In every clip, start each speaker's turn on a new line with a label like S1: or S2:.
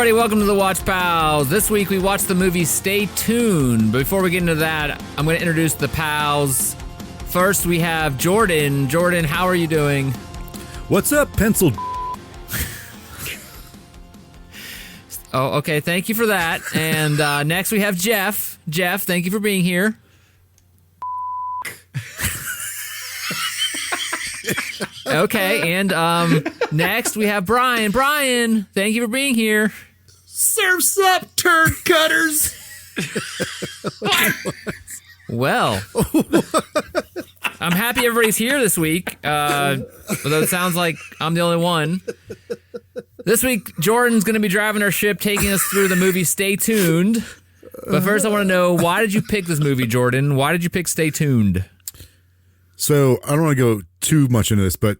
S1: everybody, welcome to the Watch Pals. This week we watched the movie Stay Tuned. Before we get into that, I'm going to introduce the pals. First, we have Jordan. Jordan, how are you doing?
S2: What's up, pencil?
S1: Oh, okay, thank you for that. And next we have Jeff. Jeff, thank you for being here. Okay, and next we have Brian. Brian, thank you for being here.
S3: Surf's up, turd cutters.
S1: Well, I'm happy everybody's here this week, although it sounds like I'm the only one. This week, Jordan's going to be driving our ship, taking us through the movie Stay Tuned. But first, I want to know, why did you pick this movie, Jordan? Why did you pick Stay Tuned?
S2: So, I don't want to go too much into this, but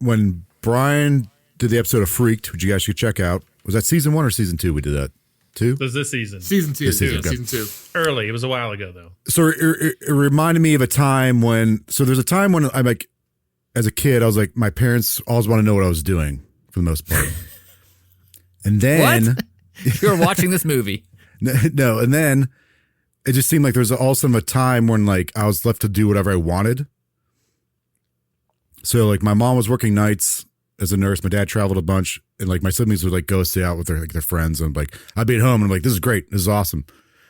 S2: when Brian did the episode of Freaked, which you guys should check out, was that season 1 or season 2 we did that? 2?
S4: It was this season.
S3: Season 2.
S2: Season
S3: 2.
S4: Early. It was a while ago, though.
S2: So, it reminded me of a time when, so there's a time when I'm like, as a kid, I was like, my parents always want to know what I was doing, for the most part. And then...
S1: What? You were watching this movie.
S2: No, and then it just seemed like there was also a time when like I was left to do whatever I wanted. So like my mom was working nights as a nurse, my dad traveled a bunch, and like my siblings would like go stay out with their friends, and like I'd be at home and I'm like, this is great, this is awesome.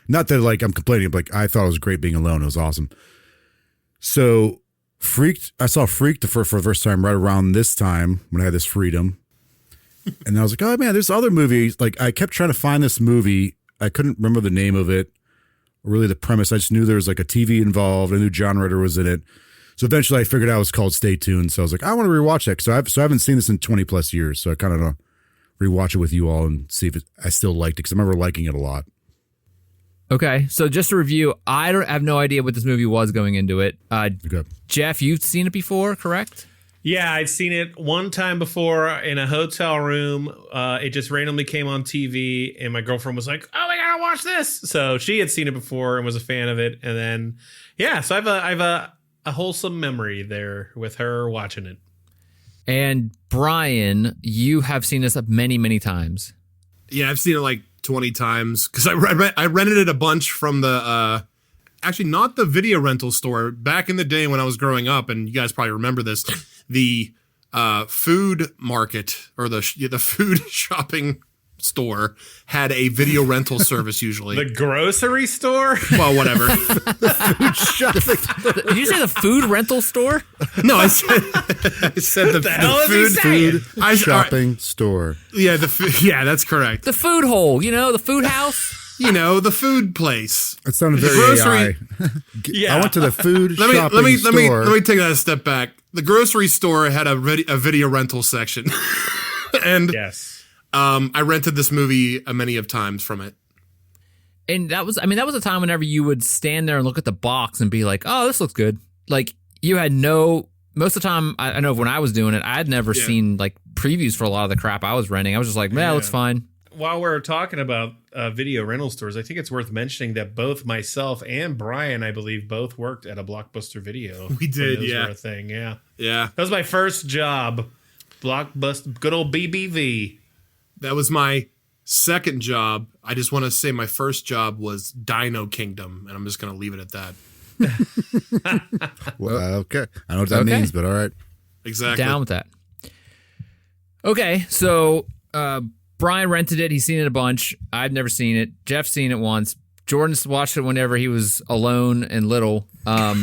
S2: Not that like I'm complaining, but like I thought it was great being alone. It was awesome. So I saw Freaked for the first time right around this time when I had this freedom. And I was like, oh man, there's other movies. Like I kept trying to find this movie. I couldn't remember the name of it or really the premise. I just knew there was like a TV involved. I knew John Ritter was in it. So eventually I figured out it was called Stay Tuned. So I was like, I want to rewatch that. So I haven't seen this in 20 plus years. So I kind of want to rewatch it with you all and see if I still liked it, because I remember liking it a lot.
S1: Okay, so just to review, I have no idea what this movie was going into it.
S2: Okay.
S1: Jeff, you've seen it before, correct?
S4: Yeah, I'd seen it one time before in a hotel room. It just randomly came on TV, and my girlfriend was like, "Oh, we gotta watch this!" So she had seen it before and was a fan of it, and then so I have a wholesome memory there with her watching it.
S1: And Brian, you have seen this many, many times.
S3: Yeah, I've seen it like 20 times because I rented it a bunch from the actually not the video rental store back in the day when I was growing up, and you guys probably remember this. The food market or the food shopping store had a video rental service usually.
S4: The grocery store?
S3: Well, whatever.
S2: Food shopping.
S1: Did you say the food rental store?
S3: No, I said the
S4: hell is he saying?
S2: Food shopping store.
S3: Yeah, yeah, that's correct.
S1: The food hole, the food house?
S3: The food place.
S2: It sounded very
S3: grocery.
S2: AI.
S4: Yeah.
S2: I went to the food
S3: Let
S2: shopping store.
S3: me take that a step back. The grocery store had a video rental section. And
S4: Yes.
S3: I rented this movie many of times from it.
S1: And that was a time whenever you would stand there and look at the box and be like, oh, this looks good. Like, you had most of the time, I know when I was doing it, I had never seen like previews for a lot of the crap I was renting. I was just like, man, it looks fine.
S4: While we're talking about video rental stores, I think it's worth mentioning that both myself and Brian, I believe, both worked at a Blockbuster Video.
S3: We did,
S4: when those
S3: yeah.
S4: were a thing, yeah.
S3: Yeah.
S4: That was my first job. Blockbuster, good old BBV.
S3: That was my second job. I just want to say my first job was Dino Kingdom, and I'm just going to leave it at that.
S2: Well, okay. I know what that means, but all right.
S3: Exactly.
S1: Down with that. Okay, so Brian rented it. He's seen it a bunch. I've never seen it. Jeff's seen it once. Jordan's watched it whenever he was alone and little.
S2: But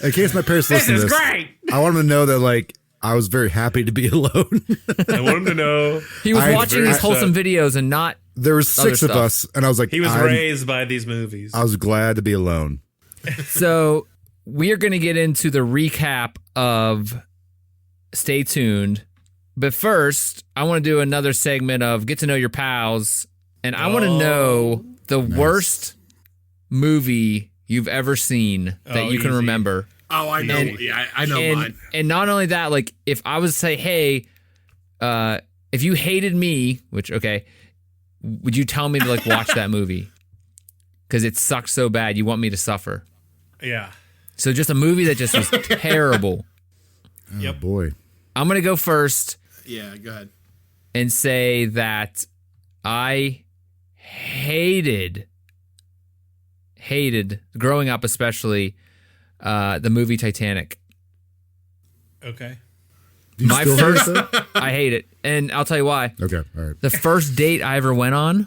S2: in case my parents listen to this,
S4: Great.
S2: I want them to know that like I was very happy to be alone.
S4: I want him to know
S1: He was watching these wholesome videos and not
S2: There was 6 of
S1: stuff.
S2: us, and I was like,
S4: he was raised by these movies.
S2: I was glad to be alone.
S1: So we are going to get into the recap of Stay Tuned. But first, I want to do another segment of Get to Know Your Pals. And I want to know the worst movie you've ever seen that you can
S4: easy.
S1: remember.
S3: Oh, I know. I know mine.
S1: And not only that, like if I was to say, hey, if you hated me, which, okay, would you tell me to like watch that movie? Because it sucks so bad. You want me to suffer.
S4: Yeah.
S1: So just a movie that just was terrible.
S2: Oh, boy.
S1: I'm going to go first.
S3: Yeah, go ahead.
S1: and say that I hated growing up, especially the movie Titanic.
S4: Okay.
S1: My first, I hate it, and I'll tell you why.
S2: Okay, all right.
S1: The first date I ever went on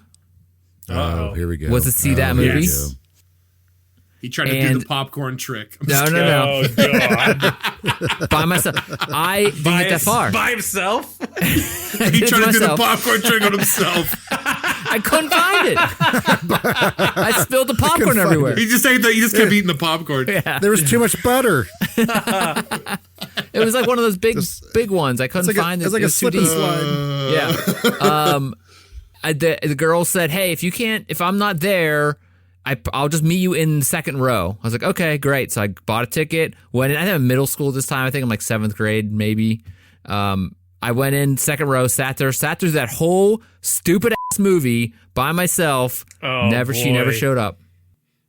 S2: Oh, here we go.
S1: was to see that movie.
S4: yes.
S3: He tried to do
S1: And-
S3: the popcorn trick. I'm
S1: No,
S3: just
S1: no,
S3: kidding.
S1: no.
S4: Oh God.
S1: By myself. I didn't get that far.
S4: By himself?
S3: He tried to do the
S1: myself.
S3: popcorn trick on himself.
S1: I couldn't find it. I spilled the popcorn everywhere.
S3: He just ate the. He just kept eating the popcorn.
S1: Yeah.
S2: There was too much butter.
S1: It was like one of those big ones. I couldn't find it.
S2: It's like
S1: It
S2: a
S1: was too
S2: slip and
S1: deep.
S2: slide.
S1: Yeah. The girl said, "Hey, if I'm not there, I'll just meet you in the second row." I was like, "Okay, great." So I bought a ticket. Went in. I think I'm in middle school this time. I think I'm like 7th grade, maybe. I went in second row, sat through that whole stupid ass movie by myself.
S4: Oh,
S1: She never
S4: boy.
S1: showed up.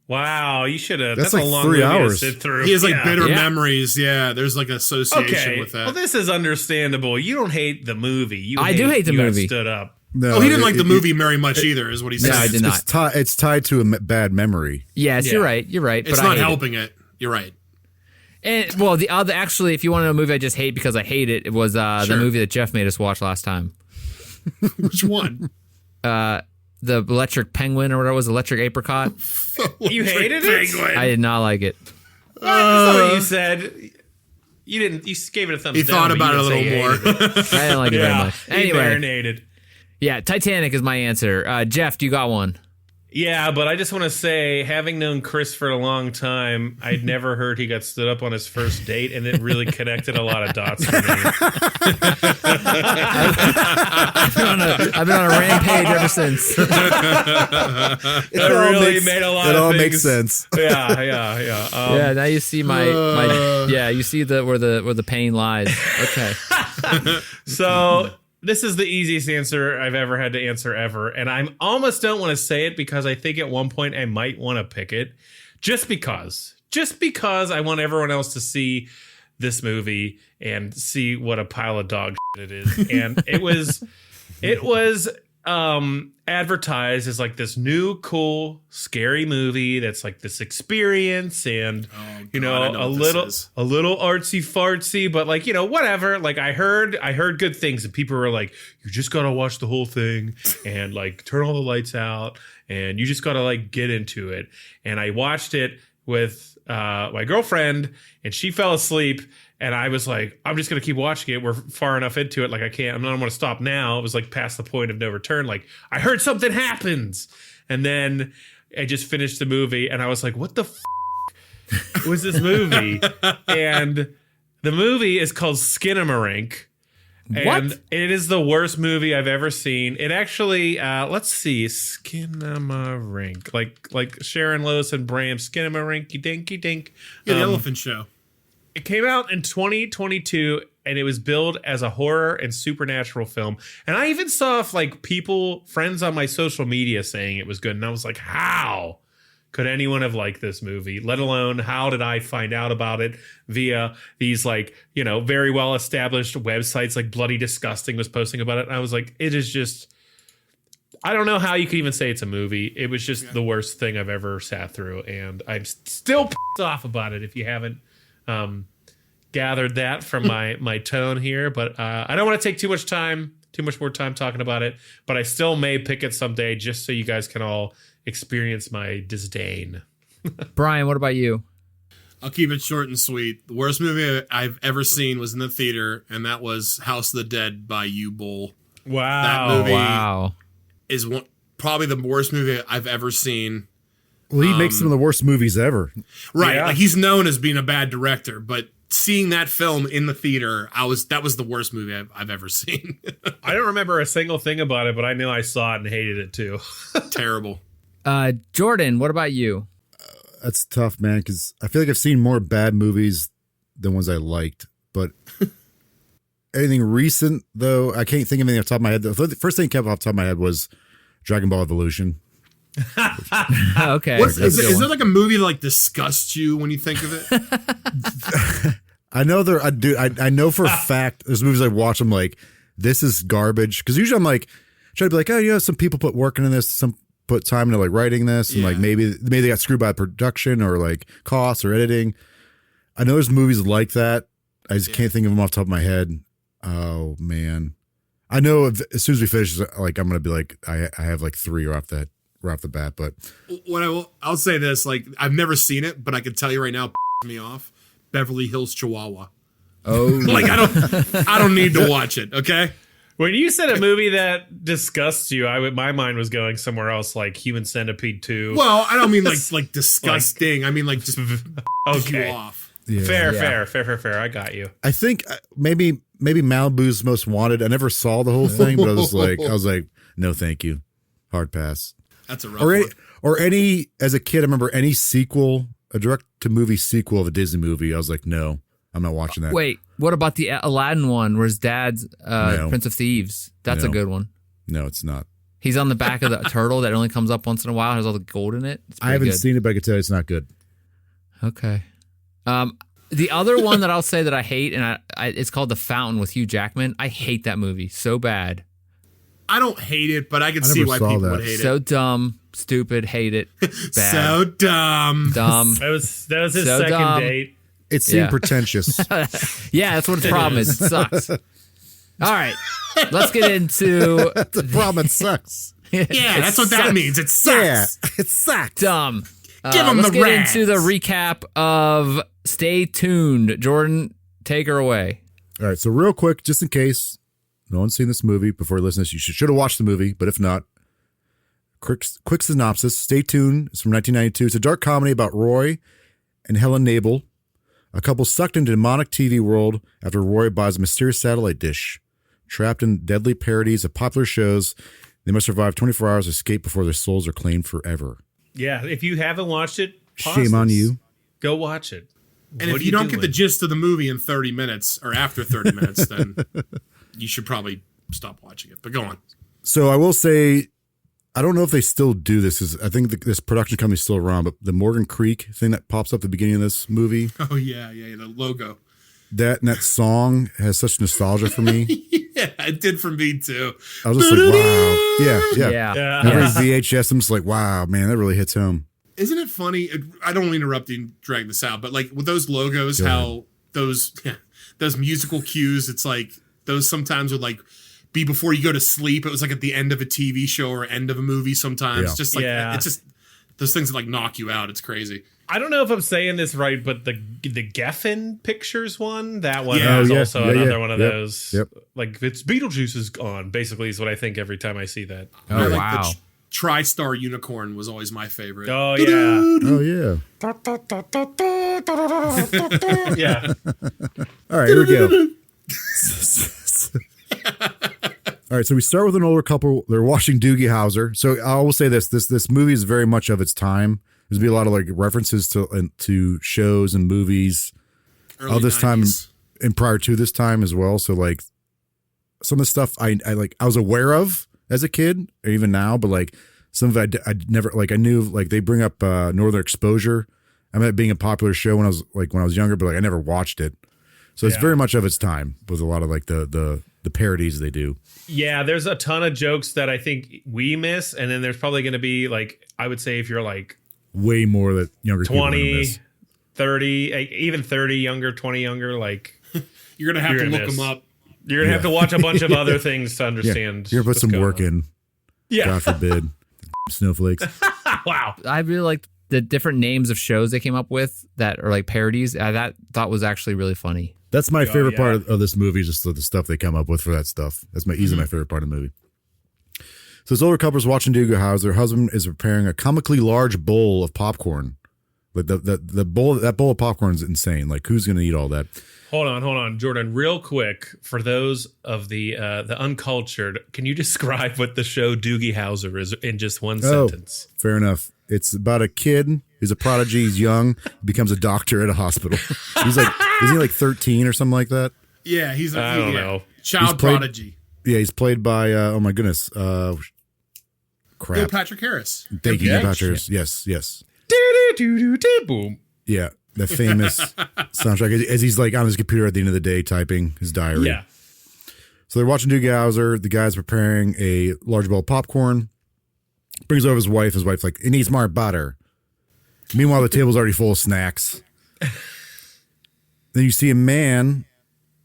S4: Wow, you should have.
S2: That's
S4: That's
S2: like
S4: a long
S2: 3
S4: movie
S2: hours.
S4: to sit through.
S3: He has like
S4: Yeah.
S3: bitter
S1: Yeah.
S3: memories. Yeah, there's like association
S4: Okay,
S3: with that.
S4: well, this is understandable. You don't hate the movie.
S1: I do hate the
S4: you got
S1: movie.
S4: Stood up.
S2: No,
S3: Oh, he didn't like the movie very much either, is what he said.
S1: No, I did not.
S2: It's tied to a bad memory.
S1: Yes,
S4: Yeah.
S1: you're right. You're right.
S3: It's
S1: but I
S3: not
S1: hate it.
S3: helping it. You're right.
S1: And well, the other actually, if you want to know a movie I just hate because I hate it, it was the
S3: Sure.
S1: movie that Jeff made us watch last time.
S3: Which one?
S1: The Electric Penguin or whatever it was, Electric Apricot.
S4: You hated it?
S3: Penguin.
S1: I did not like it.
S4: That's not what you said. You didn't. You gave it a thumbs
S3: He
S4: down.
S3: thought
S4: but
S3: about
S4: you
S3: it a
S4: didn't say
S3: little
S4: you
S3: more.
S4: hated it.
S1: I didn't like it very
S4: Yeah,
S1: much.
S4: he
S1: Anyway,
S4: marinated.
S1: yeah, Titanic is my answer. Jeff, do you got one?
S4: Yeah, but I just want to say, having known Chris for a long time, I'd never heard he got stood up on his first date, and it really connected a lot of dots for me.
S1: I've been on a rampage ever since.
S4: It really made a lot
S2: It
S4: of
S2: all
S4: things.
S2: makes sense.
S4: Yeah.
S1: Yeah, now you see my yeah, you see where the pain lies. Okay.
S4: So this is the easiest answer I've ever had to answer ever, and I almost don't want to say it because I think at one point I might want to pick it, just because I want everyone else to see this movie and see what a pile of dog shit it is. And it was advertised as like this new cool scary movie that's like this experience, and you know,
S3: I know
S4: a
S3: what
S4: little
S3: this is.
S4: a little artsy fartsy, but like, you know, whatever. Like I heard good things, and people were like, you just gotta watch the whole thing and like turn all the lights out and you just gotta like get into it. And I watched it with my girlfriend, and she fell asleep. And I was like, I'm just going to keep watching it. We're far enough into it. Like, I don't want to stop now. It was like past the point of no return. Like, I heard something happens. And then I just finished the movie, and I was like, what the was this movie? And the movie is called Skinamarink. And
S1: What?
S4: it is the worst movie I've ever seen. It actually, let's see, Skinamarink. Like Sharon Lois and Bram, Skinamarink, dinky dink.
S3: Yeah, the Elephant Show.
S4: It came out in 2022, and it was billed as a horror and supernatural film. And I even saw friends on my social media saying it was good. And I was like, how could anyone have liked this movie? Let alone, how did I find out about it via these very well established websites like Bloody Disgusting was posting about it. And I was like, it is just, I don't know how you could even say it's a movie. It was just the worst thing I've ever sat through. And I'm still pissed off about it if you haven't gathered that from my tone here, but I don't want to take too much more time talking about it, but I still may pick it someday just so you guys can all experience my disdain.
S1: Brian, what about you?
S3: I'll keep it short and sweet. The worst movie I've ever seen was in the theater, and that was House of the Dead by U-Bull.
S4: Wow.
S3: That movie
S1: Wow.
S3: is probably the worst movie I've ever seen.
S2: Well, he makes some of the worst movies ever.
S3: Right,
S4: Yeah.
S3: like he's known as being a bad director, but seeing that film in the theater, that was the worst movie I've ever seen.
S4: I don't remember a single thing about it, but I know I saw it and hated it too.
S3: Terrible.
S1: Jordan, what about you?
S2: That's tough, man, because I feel like I've seen more bad movies than ones I liked. But anything recent, though, I can't think of anything off the top of my head. The first thing that came off the top of my head was Dragon Ball Evolution.
S1: Okay.
S3: Is
S1: that's a good
S3: there
S1: one.
S3: like a movie that like disgusts you when you think of it?
S2: I know I know for a fact there's movies I watch. I'm like, this is garbage. Because usually I'm like, try to be like, oh, you know, some people put work into this, some put time into like writing this, and like maybe they got screwed by production or like costs or editing. I know there's movies like that. I just can't think of them off the top of my head. Oh man, I know as soon as we finish, like I'm gonna be like, I have like 3 right off the bat. But
S3: I'll say this: like I've never seen it, but I can tell you right now, me off. Beverly Hills Chihuahua.
S2: Oh,
S3: like I don't need to watch it. Okay.
S4: When you said a movie that disgusts you, my mind was going somewhere else, like Human Centipede 2.
S3: Well, I don't mean like disgusting. I mean like just
S4: okay.
S3: you off.
S4: Yeah. Fair. I got you.
S2: I think maybe Malibu's Most Wanted. I never saw the whole thing, but I was like, no, thank you, hard pass.
S3: That's a rough one.
S2: Or any as a kid, I remember any sequel, a direct to movie sequel of a Disney movie. I was like, no, I'm not watching that.
S1: Wait, what about the Aladdin one where his dad's
S2: No.
S1: Prince of Thieves? That's a good one.
S2: No, it's not.
S1: He's on the back of the turtle that only comes up once in a while. Has all the gold in it.
S2: I haven't
S1: good.
S2: seen it, but I can tell you it's not good.
S1: Okay. The other one that I'll say that I hate, and it's called The Fountain with Hugh Jackman. I hate that movie so bad.
S3: I don't hate it, but I can see why people would hate
S1: So
S3: it.
S1: dumb, stupid, hate it. Bad.
S3: So dumb.
S4: That was his
S1: So
S4: second
S1: dumb.
S4: date.
S2: It seemed pretentious.
S1: Yeah, that's what the problem is. It sucks. All right, let's get into
S2: The problem, it sucks.
S3: Yeah, that's what that means. It sucks.
S2: Yeah, it sucked.
S1: dumb.
S3: Give 'em
S1: let's
S3: the
S1: get
S3: rats.
S1: into the recap of Stay Tuned. Jordan, take her away.
S2: All right, so real quick, just in case no one's seen this movie before you listen to this, you should have watched the movie, but if not, quick synopsis. Stay Tuned. It's from 1992. It's a dark comedy about Roy and Helen Nabel, a couple sucked into demonic TV world after Roy buys a mysterious satellite dish. Trapped in deadly parodies of popular shows, they must survive 24 hours, escape before their souls are claimed forever.
S4: Yeah, if you haven't watched it, pause
S2: Shame on
S4: this.
S2: you.
S4: Go watch it.
S3: And
S4: What
S3: if
S4: are
S3: you don't get
S4: doing?
S3: the gist of the movie in 30 minutes or after 30 minutes, then you should probably stop watching it. But go on.
S2: So I will say, I don't know if they still do this, because I think this production company's still around, but the Morgan Creek thing that pops up at the beginning of this movie,
S3: Oh, yeah, the logo.
S2: that song has such nostalgia for me.
S3: Yeah, it did for me, too.
S2: I was just like, wow. Yeah.
S1: Yeah.
S2: Every
S1: Yeah.
S2: VHS, I'm just like, wow, man, that really hits home.
S3: Isn't it funny? I don't want to interrupt you and drag this out, but like with those logos, how those musical cues, it's like those sometimes would like be before you go to sleep. It was like at the end of a TV show or end of a movie sometimes.
S2: Yeah.
S3: Just like it's just those things that like knock you out. It's crazy.
S4: I don't know if I'm saying this right, but the Geffen Pictures one, that one
S3: Yeah.
S4: is
S2: Oh, yeah.
S4: also
S2: Yeah,
S4: another
S2: yeah.
S4: one of
S2: Yep.
S4: those.
S2: Yep.
S4: Like it's Beetlejuice is on, basically is what I think every time I see that.
S1: Oh,
S3: I like
S1: wow.
S3: the TriStar Unicorn was always my favorite.
S4: Oh yeah.
S2: Oh, yeah.
S4: Yeah.
S2: All right, here we go. All right, so we start with an older couple. They're watching Doogie Howser. So I will say this movie is very much of its time. There's gonna be a lot of like references to shows and movies
S3: Early
S2: of this
S3: 90s.
S2: time and prior to this time as well. So like some of the stuff I was aware of as a kid, or even now, but like some of it I never like. I knew like they bring up Northern Exposure. I remember it being a popular show when I was younger, but like I never watched it. So it's very much of its time with a lot of like the parodies they do.
S4: Yeah, there's a ton of jokes that I think we miss, and then there's probably going to be like, I would say if you're like
S2: Way more that younger people are gonna
S4: 20,
S2: miss.
S4: 30, like, even 30 younger, 20 younger, like
S3: You're gonna have
S4: You're
S3: to
S4: gonna
S3: look
S4: miss.
S3: them up.
S4: you're going to have to watch a bunch of other things to understand.
S2: You're gonna put
S4: what's
S2: some
S4: going
S2: work
S4: on.
S2: in.
S4: Yeah.
S2: God forbid. Snowflakes.
S4: Wow.
S1: I really liked the different names of shows they came up with that are like parodies. That thought was actually really funny.
S2: That's my favorite
S4: yeah.
S2: part of this movie, just the stuff they come up with for that stuff. That's easily my favorite part of the movie. So this older couple's watching Doogie Howser. Their husband is preparing a comically large bowl of popcorn. Like the bowl of popcorn is insane. Like who's gonna eat all that?
S4: Hold on, Jordan. Real quick, for those of the uncultured, can you describe what the show Doogie Howser is in just one sentence?
S2: Fair enough. It's about a kid who's a prodigy. He's young, becomes a doctor at a hospital. He's like, isn't he like 13 or something like that?
S3: Yeah, he's
S4: I don't know.
S3: Child
S2: He's played-
S3: prodigy.
S2: Yeah, he's played by oh my goodness,
S3: Neil
S2: crap.
S3: Patrick Harris.
S2: Thank you,
S3: Yeah.
S2: Neil Patrick Harris. Yes.
S4: Boom.
S2: Yeah, the famous soundtrack as he's like on his computer at the end of the day typing his diary.
S4: Yeah.
S2: So they're watching Doogie Howser. The guy's preparing a large bowl of popcorn. Brings over his wife. His wife's like, it needs more butter. Meanwhile, the table's already full of snacks. Then you see a man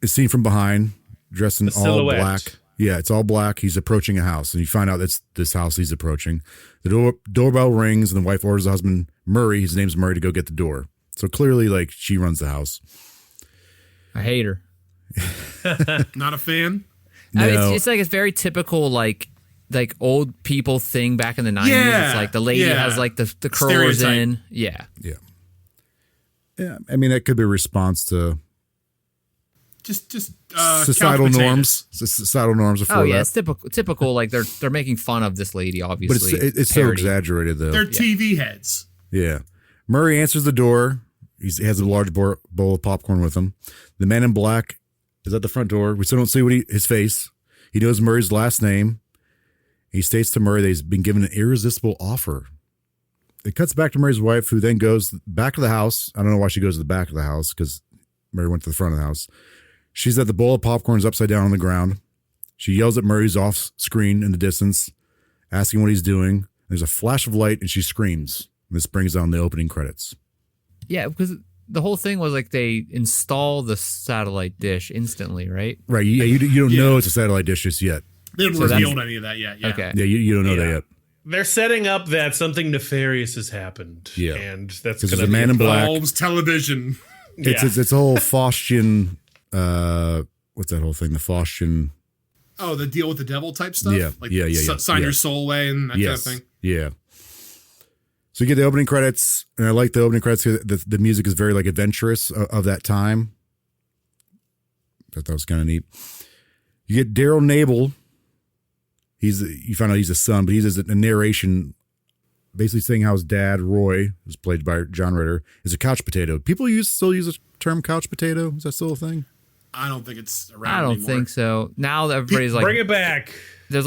S2: is seen from behind, dressed in all black. Yeah, it's all black. He's approaching a house, and you find out it's this house he's approaching. The doorbell rings, and the wife orders the husband, Murray, his name's Murray, to go get the door. So clearly, like, she runs the house.
S1: I hate her.
S3: Not a fan?
S2: No.
S1: I mean, it's like it's very typical, like old people thing back in the 90s.
S3: Yeah,
S1: it's like the lady has like the curlers
S3: Stereotype.
S1: in. Yeah.
S2: Yeah, I mean, that could be a response to
S3: Just
S2: societal
S3: couch
S2: norms. Societal norms before
S1: Oh yeah,
S2: that.
S1: it's typical. Like they're making fun of this lady,
S2: But
S1: obviously.
S2: it's so
S1: Parody.
S2: exaggerated, though.
S3: They're TV heads.
S2: Yeah. Murray answers the door. He has a large bowl of popcorn with him. The man in black is at the front door. We still don't see his face. He knows Murray's last name. He states to Murray that he's been given an irresistible offer. It cuts back to Murray's wife, who then goes back to the house. I don't know why she goes to the back of the house, because Murray went to the front of the house. She's at the bowl of popcorn is upside down on the ground. She yells at Murray's off screen in the distance, asking what he's doing. There's a flash of light, and she screams. This brings on the opening credits.
S1: Yeah, because the whole thing was like they install the satellite dish instantly, right?
S2: Right. Yeah, you don't know it's a satellite dish just yet.
S3: They haven't
S1: So that's-
S3: revealed any of that yet. Yeah.
S1: Okay.
S2: Yeah, you don't know that yet.
S4: They're setting up that something nefarious has happened.
S2: Yeah.
S4: And that's
S2: 'Cause
S4: going
S2: there's a
S4: to
S2: man in black.
S3: Bulbs, television.
S2: It's a whole Faustian, what's that whole thing? The Faustian.
S3: Oh, the deal with the devil type stuff?
S2: Yeah.
S3: Like
S2: Yeah.
S3: sign
S2: Yeah.
S3: your soul away and that
S2: Yes.
S3: kind of thing.
S2: Yeah. So you get the opening credits, and I like the opening credits. The music is very like adventurous of that time. I thought that was kind of neat. You get Daryl Nabel. You find out he's a son, but he's a narration basically saying how his dad, Roy, who's played by John Ritter, is a couch potato. People still use the term couch potato. Is that still a thing?
S3: I don't think it's around
S1: I don't
S3: anymore.
S1: think so. Now that everybody's like,
S4: Bring it back.
S1: there's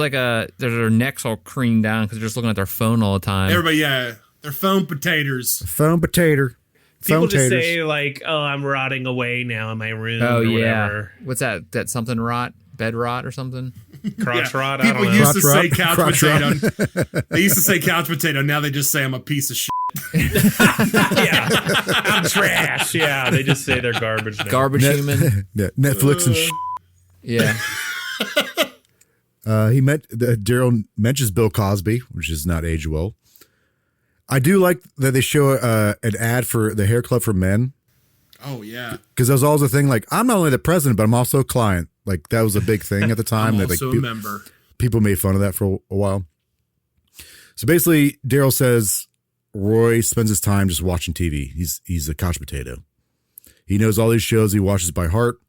S1: their necks all creamed down because they're just looking at their phone all the time.
S3: Everybody, yeah. They're phone potatoes.
S2: Phone potato.
S4: People
S2: Phone
S4: just
S2: taters.
S4: say like, "Oh, I'm rotting away now in my room."
S1: Oh
S4: or
S1: yeah.
S4: whatever.
S1: What's that? That something rot? Bed rot or something?
S4: Crotch
S3: Yeah.
S4: rot. I
S3: People
S4: don't know.
S3: used to say
S2: Crotch
S3: couch
S2: rot.
S3: potato. They used to say couch potato. Now they just say I'm a piece of shit.
S4: Yeah, I'm trash. Yeah, they just say they're garbage now.
S1: Garbage human.
S2: Yeah, Netflix and
S1: Yeah.
S2: Daryl mentions Bill Cosby, which is not age well. I do like that they show an ad for the hair club for men,
S3: Oh, yeah.
S2: because that was always a thing. Like, I'm not only the president, but I'm also a client. Like, that was a big thing at the time.
S3: I'm
S2: that
S3: also
S2: like
S3: a member.
S2: people made fun of that for a while. So basically, Daryl says Roy spends his time just watching TV. He's a couch potato. He knows all these shows. He watches by heart.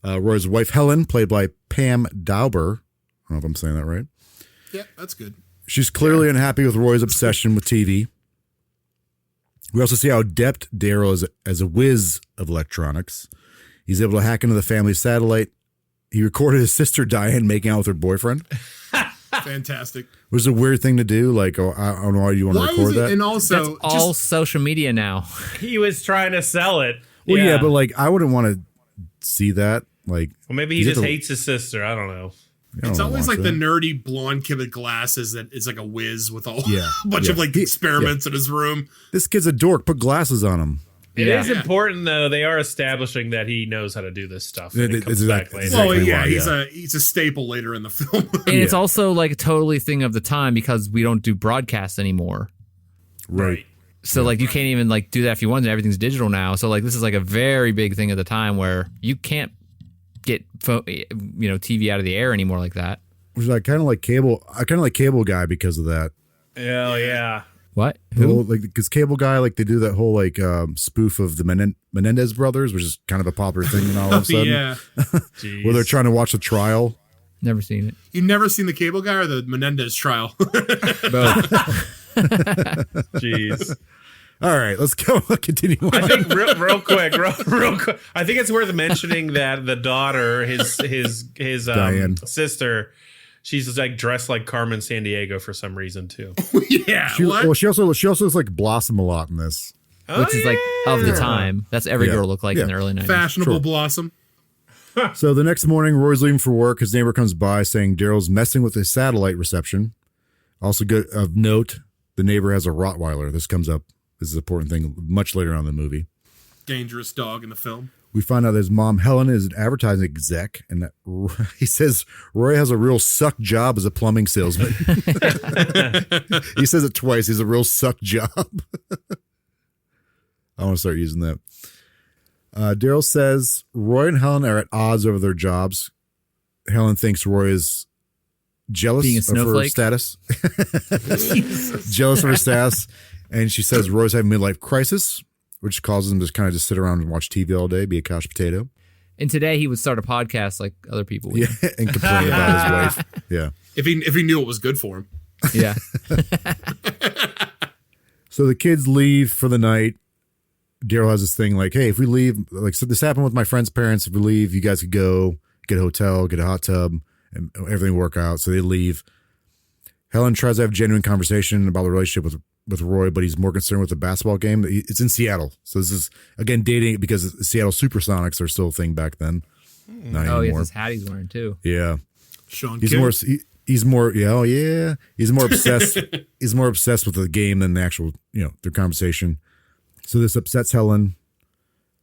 S2: Roy's wife, Helen, played by Pam Dawber. I don't know if I'm saying that right.
S3: Yeah, that's good.
S2: She's clearly unhappy with Roy's obsession with TV. We also see how adept Daryl is as a whiz of electronics. He's able to hack into the family satellite. He recorded his sister Diane making out with her boyfriend,
S3: Fantastic.
S2: which is a weird thing to do. Like, oh, I don't know why you want to
S3: Why
S2: record
S3: is it?
S2: that.
S3: And
S1: That's
S3: also,
S1: all
S3: just,
S1: social media now.
S4: He was trying to sell it.
S2: Well, yeah, but like, I wouldn't want to see that. Like,
S4: Well, maybe he
S2: you have
S4: just
S2: to-
S4: hates his sister. I don't know.
S2: I don't
S3: it's
S2: wanna
S3: always
S2: watch
S3: like the
S2: that.
S3: nerdy blonde kid with glasses that is like a whiz with a
S2: Yeah,
S3: bunch
S2: yeah.
S3: of like experiments in his room.
S2: This kid's a dork. Put glasses on him.
S4: It
S1: Yeah.
S4: is important though. They are establishing that he knows how to do this stuff. And
S2: It-
S4: it comes
S2: it's
S4: back later.
S2: exactly
S3: Well, yeah,
S2: why,
S3: he's a staple later in the film.
S1: And it's also like a totally thing of the time because we don't do broadcasts anymore.
S2: Right.
S1: So like you can't even like do that if you want to. Everything's digital now. So like this is like a very big thing at the time where you can't get TV out of the air anymore like that.
S2: Which is like kind of like cable. I kind of like Cable Guy because of that.
S4: Hell yeah.
S1: What?
S2: Well, like, because Cable Guy, like, they do that whole like spoof of the Menendez brothers, which is kind of a popular thing. And all of a sudden,
S3: Yeah.
S4: Jeez.
S2: where they're trying to watch the trial.
S1: Never seen it.
S3: You've never seen the Cable Guy or the Menendez trial?
S1: Both.
S4: Jeez.
S2: All right, let's go. Continue on.
S4: I think real quick. I think it's worth mentioning that the daughter, his
S2: Diane.
S4: sister, she's like dressed like Carmen Sandiego for some reason too.
S3: Yeah.
S2: She,
S3: what?
S2: well, she also looks like Blossom a lot in this.
S1: Which is like of the
S2: Yeah.
S1: time. That's every
S2: Yeah.
S1: girl looked like
S2: Yeah.
S1: in the early 90s.
S3: Fashionable
S2: Sure.
S3: Blossom.
S2: So the next morning, Roy's leaving for work. His neighbor comes by saying Daryl's messing with his satellite reception. Also good of note, the neighbor has a Rottweiler. This comes up. This is an important thing much later on in the movie.
S3: Dangerous dog in the film.
S2: We find out his mom, Helen, is an advertising exec, and that he says Roy has a real suck job as a plumbing salesman. He says it twice. He's a real suck job. I want to start using that. Daryl says Roy and Helen are at odds over their jobs. Helen thinks Roy is jealous of her status. Jealous of her status. And she says Roy's having a midlife crisis, which causes him to kind of just sit around and watch TV all day, be a couch potato.
S1: And today he would start a podcast like other people would.
S2: Yeah, and complain about his wife. Yeah.
S3: If he knew it was good for him.
S1: Yeah.
S2: So the kids leave for the night. Daryl has this thing like, hey, if we leave, like, so this happened with my friend's parents. If we leave, you guys could go get a hotel, get a hot tub, and everything work out. So they leave. Helen tries to have a genuine conversation about the relationship with Roy, but he's more concerned with the basketball game. It's in Seattle. So this is, again, dating because the Seattle Supersonics are still a thing back then. Not anymore.
S1: Yes, his hat he's wearing too.
S2: Yeah.
S3: Sean
S2: He's
S3: Kidd.
S2: more, he's more, yeah, oh yeah. He's more obsessed. He's more obsessed with the game than the actual, their conversation. So this upsets Helen.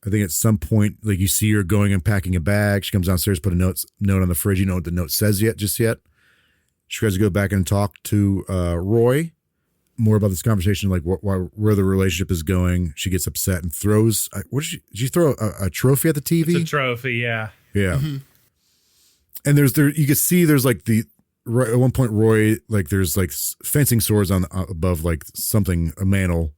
S2: I think at some point, like you see her going and packing a bag. She comes downstairs, put a note on the fridge. You know what the note says just yet. She tries to go back and talk to Roy more about this conversation, like where the relationship is going. She gets upset and throws. Did she throw a trophy at the TV?
S4: It's a trophy, yeah.
S2: Yeah. Mm-hmm. And you can see there's like at one point Roy, like there's like fencing swords on above like something, a mantle.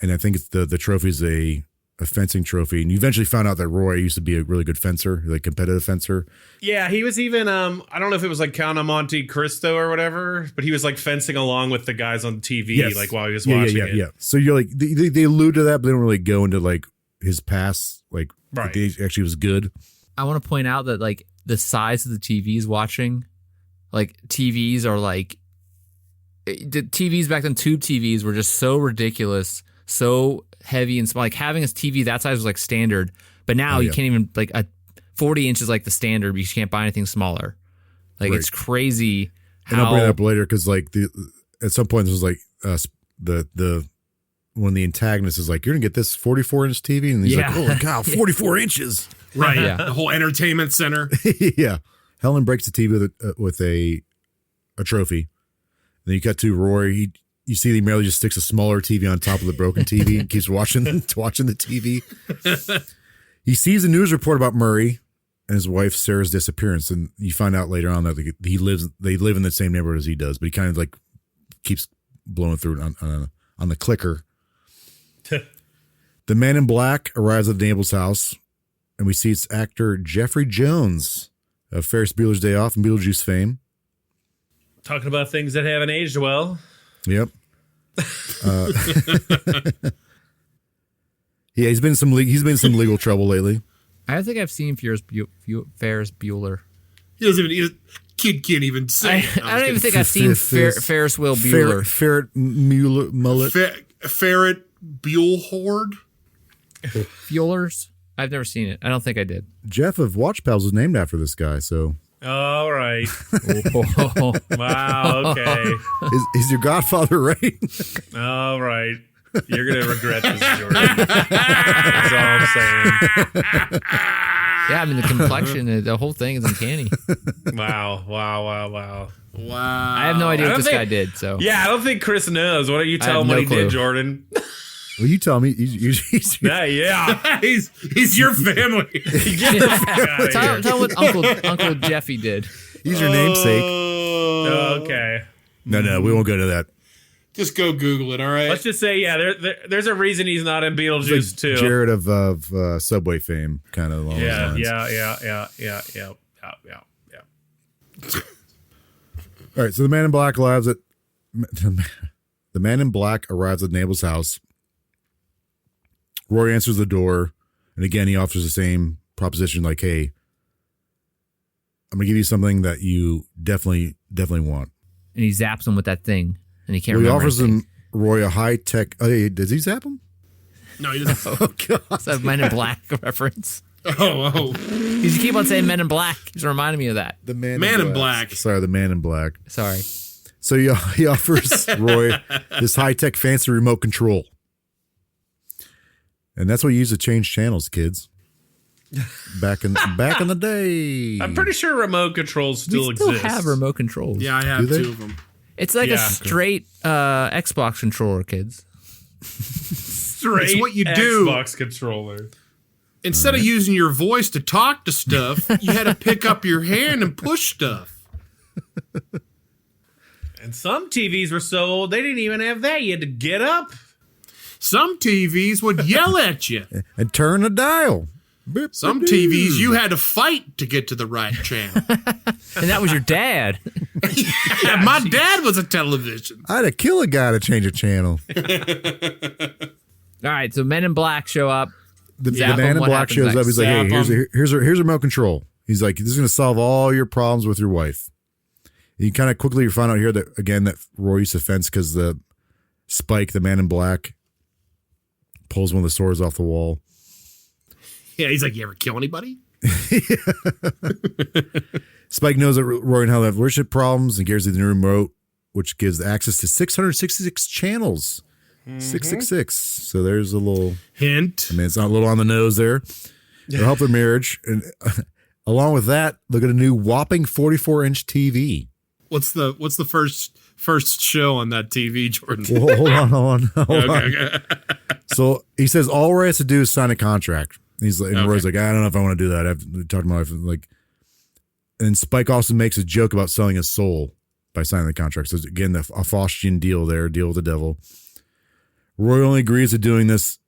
S2: And I think it's the trophy's a fencing trophy. And you eventually found out that Roy used to be a really good fencer, like competitive fencer.
S4: Yeah, he was even, I don't know if it was like Count of Monte Cristo or whatever, but he was like fencing along with the guys on TV, like while he was watching it. Yeah.
S2: So you're like, they allude to that, but they don't really go into like his past, like
S4: right.
S2: He actually was good.
S1: I want to point out that like the size of the TVs watching, like TVs are like, the TVs back then, tube TVs were just so ridiculous. So heavy and small, like having a TV that size was like standard, but now you can't even like a 40 inches like the standard. But you can't buy anything smaller. Like It's crazy.
S2: And I'll bring that up later because like at some point this was like when the antagonist is like, you're gonna get this 44-inch TV, and he's like, oh god, 44 inches,
S3: right? Yeah, the whole entertainment center.
S2: Yeah, Helen breaks the TV with a trophy. And then you cut to Roy. You see he merely just sticks a smaller TV on top of the broken TV and keeps watching the TV. He sees a news report about Murray and his wife Sarah's disappearance, and you find out later on that they live in the same neighborhood as he does, but he kind of like keeps blowing through it on the clicker. The man in black arrives at the neighbor's house, and we see it's actor Jeffrey Jones of Ferris Bueller's Day Off and Beetlejuice fame.
S4: Talking about things that haven't aged well.
S2: Yep. Yeah, he's been in some legal trouble lately.
S1: I don't think I've seen Ferris Bueller.
S3: He doesn't even. Kid can't even say.
S1: I don't even think I've seen Ferris Wheel Bueller.
S2: Ferret mullet.
S3: Ferret Buellhorde.
S1: Buellers. I've never seen it. I don't think I did.
S2: Jeff of Watch Pals was named after this guy, so.
S4: All right. Wow. Okay.
S2: Is your godfather right?
S4: All right. You're gonna regret this, Jordan. That's all I'm saying.
S1: Yeah, I mean the complexion, the whole thing is uncanny.
S4: Wow.
S1: I have no idea what this guy did. So
S4: yeah, I don't think Chris knows. Why don't you tell him what he did, Jordan?
S2: Well, you tell me.
S4: Yeah.
S3: He's your family.
S1: Tell what Uncle Jeffy did.
S2: He's your namesake.
S4: Okay.
S2: No, we won't go to that.
S3: Just go Google it, all right?
S4: Let's just say, there's a reason he's not in Beetlejuice, too.
S2: Jared of Subway fame, kind of along those lines.
S4: Yeah.
S2: All right, so the man in black arrives at the neighbor's house. Roy answers the door, and again, he offers the same proposition, like, hey, I'm going to give you something that you definitely want.
S1: And he zaps him with that thing, and he can't remember
S2: He offers
S1: anything.
S2: Roy a high-tech... Oh, hey, does he zap him?
S3: No, he doesn't.
S2: Oh, God.
S1: Is that Man in Black reference?
S3: Oh.
S1: You keep on saying Men in Black. He's reminding me of that.
S2: The Man
S3: in Black.
S2: Sorry, the Man in Black.
S1: Sorry.
S2: So he offers Roy this high-tech fancy remote control. And that's what you use to change channels, kids. Back in the day.
S4: I'm pretty sure remote controls still exist.
S1: We still have remote controls.
S3: Yeah, I have 2 of them.
S1: It's like a straight Xbox controller, kids.
S4: Straight
S3: it's what you do.
S4: Xbox controller.
S3: Instead of using your voice to talk to stuff, you had to pick up your hand and push stuff.
S4: And some TVs were so old, they didn't even have that. You had to get up.
S3: Some TVs would yell at you.
S2: And turn the dial.
S3: Some TVs you had to fight to get to the right channel.
S1: And that was your dad.
S3: Yeah, my dad was a television.
S2: I had to kill a guy to change a channel.
S1: All right, so Men in Black show up.
S2: The Man in Black shows up. He's like, hey, here's a remote control. He's like, this is going to solve all your problems with your wife. And you kind of quickly find out here that, again, that Roy used to fence because the Spike, the Man in Black, pulls one of the swords off the wall.
S3: Yeah, he's like, you ever kill anybody?
S2: Spike knows that Roy and Hal have worship problems and gives the new remote, which gives access to 666 channels. 666. So there's a little
S3: hint.
S2: I mean, it's not a little on the nose there. It'll help their marriage. And along with that, look at a new whopping 44-inch TV.
S3: What's the first show on that TV, Jordan?
S2: Well, hold on.
S3: Okay.
S2: So he says all Roy has to do is sign a contract. He's like, and Roy's like, I don't know if I want to do that. I've talked to my wife. Like, and Spike also makes a joke about selling his soul by signing the contract. So again, a Faustian deal with the devil. Roy only agrees to doing this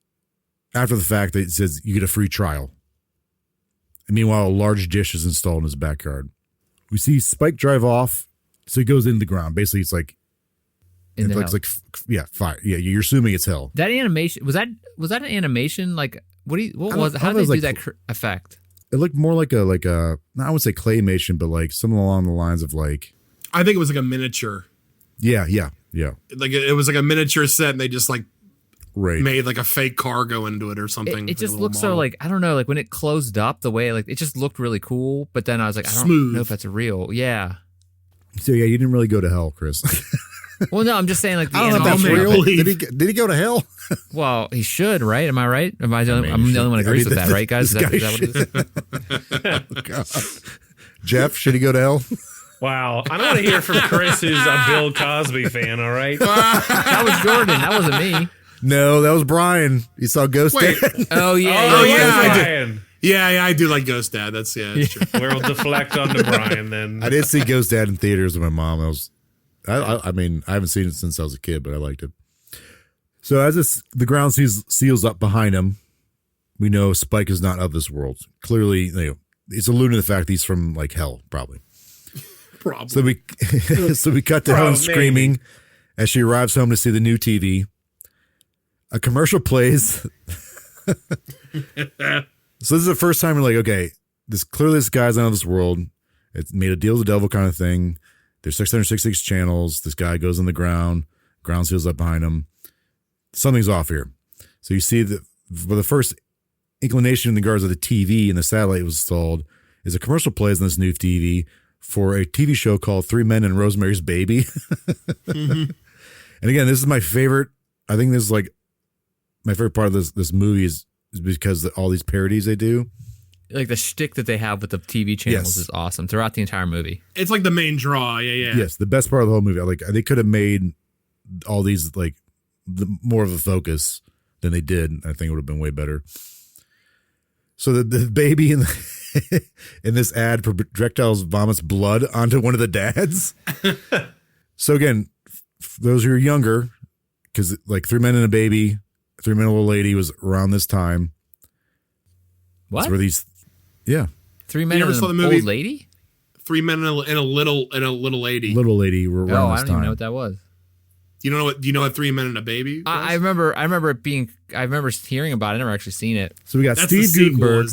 S2: after the fact that it says you get a free trial. And meanwhile, a large dish is installed in his backyard. We see Spike drive off, so he goes into the ground. Basically, it's like, fire. Yeah, you're assuming it's hell.
S1: That animation was that an animation? Like, what was it? How did they do that effect?
S2: It looked more like a I wouldn't say claymation, but like something along the lines of like.
S3: I think it was like a miniature.
S2: Yeah.
S3: Like it was like a miniature set, and they just like.
S2: Right.
S3: Made like a fake car go into it or something.
S1: It just looks so like, I don't know, like when it closed up the way, like it just looked really cool. But then I was like, I don't know if that's real. Yeah.
S2: So yeah, you didn't really go to hell, Chris.
S1: Well, no, I'm just saying like the
S2: I don't know if that's real. Did he go to hell?
S1: Well, he should, right? Am I right? I'm the only one who agrees with that, right, guys? Is that what it is?
S2: God. Jeff, should he go to hell?
S4: Wow. I don't want to hear from Chris, who's a Bill Cosby fan, all right?
S1: That was Jordan. That wasn't me.
S2: No, that was Brian. You saw Ghost Dad.
S1: Oh yeah,
S3: I do. Yeah, I do like Ghost Dad. That's true.
S4: We'll deflect onto Brian then.
S2: I did see Ghost Dad in theaters with my mom. I mean, I haven't seen it since I was a kid, but I liked it. So as the ground seals up behind him, we know Spike is not of this world. Clearly, it's alluding to the fact that he's from like hell, probably.
S3: Probably.
S2: So we cut to Helen screaming as she arrives home to see the new TV. A commercial plays. So this is the first time we're like, okay, this guy's out of this world. It's made a deal with the devil kind of thing. There's 666 channels. This guy goes on the ground seals up behind him. Something's off here. So you see that for the first inclination in regards of the TV and the satellite was installed is a commercial plays on this new TV for a TV show called 3 Men and Rosemary's Baby. Mm-hmm. And again, this is my favorite. I think this is like my favorite part of this movie is because all these parodies they do.
S1: Like the shtick that they have with the TV channels is awesome throughout the entire movie.
S3: It's like the main draw. Yeah.
S2: Yes, the best part of the whole movie. Like they could have made all these like more of a focus than they did. I think it would have been way better. So the baby in this ad, projectiles vomits blood onto one of the dads. So again, for those who are younger, because like 3 Men and a Baby, 3 Men and a Little Lady was around this time.
S1: What?
S2: Were these? Yeah.
S1: 3 Men and an old lady?
S3: 3 Men and a little lady.
S2: Little lady were around this time.
S1: I don't even know what that was.
S3: Do you know what 3 Men and a Baby was?
S1: I remember hearing about it. I never actually seen it.
S2: So we got Steve Gutenberg.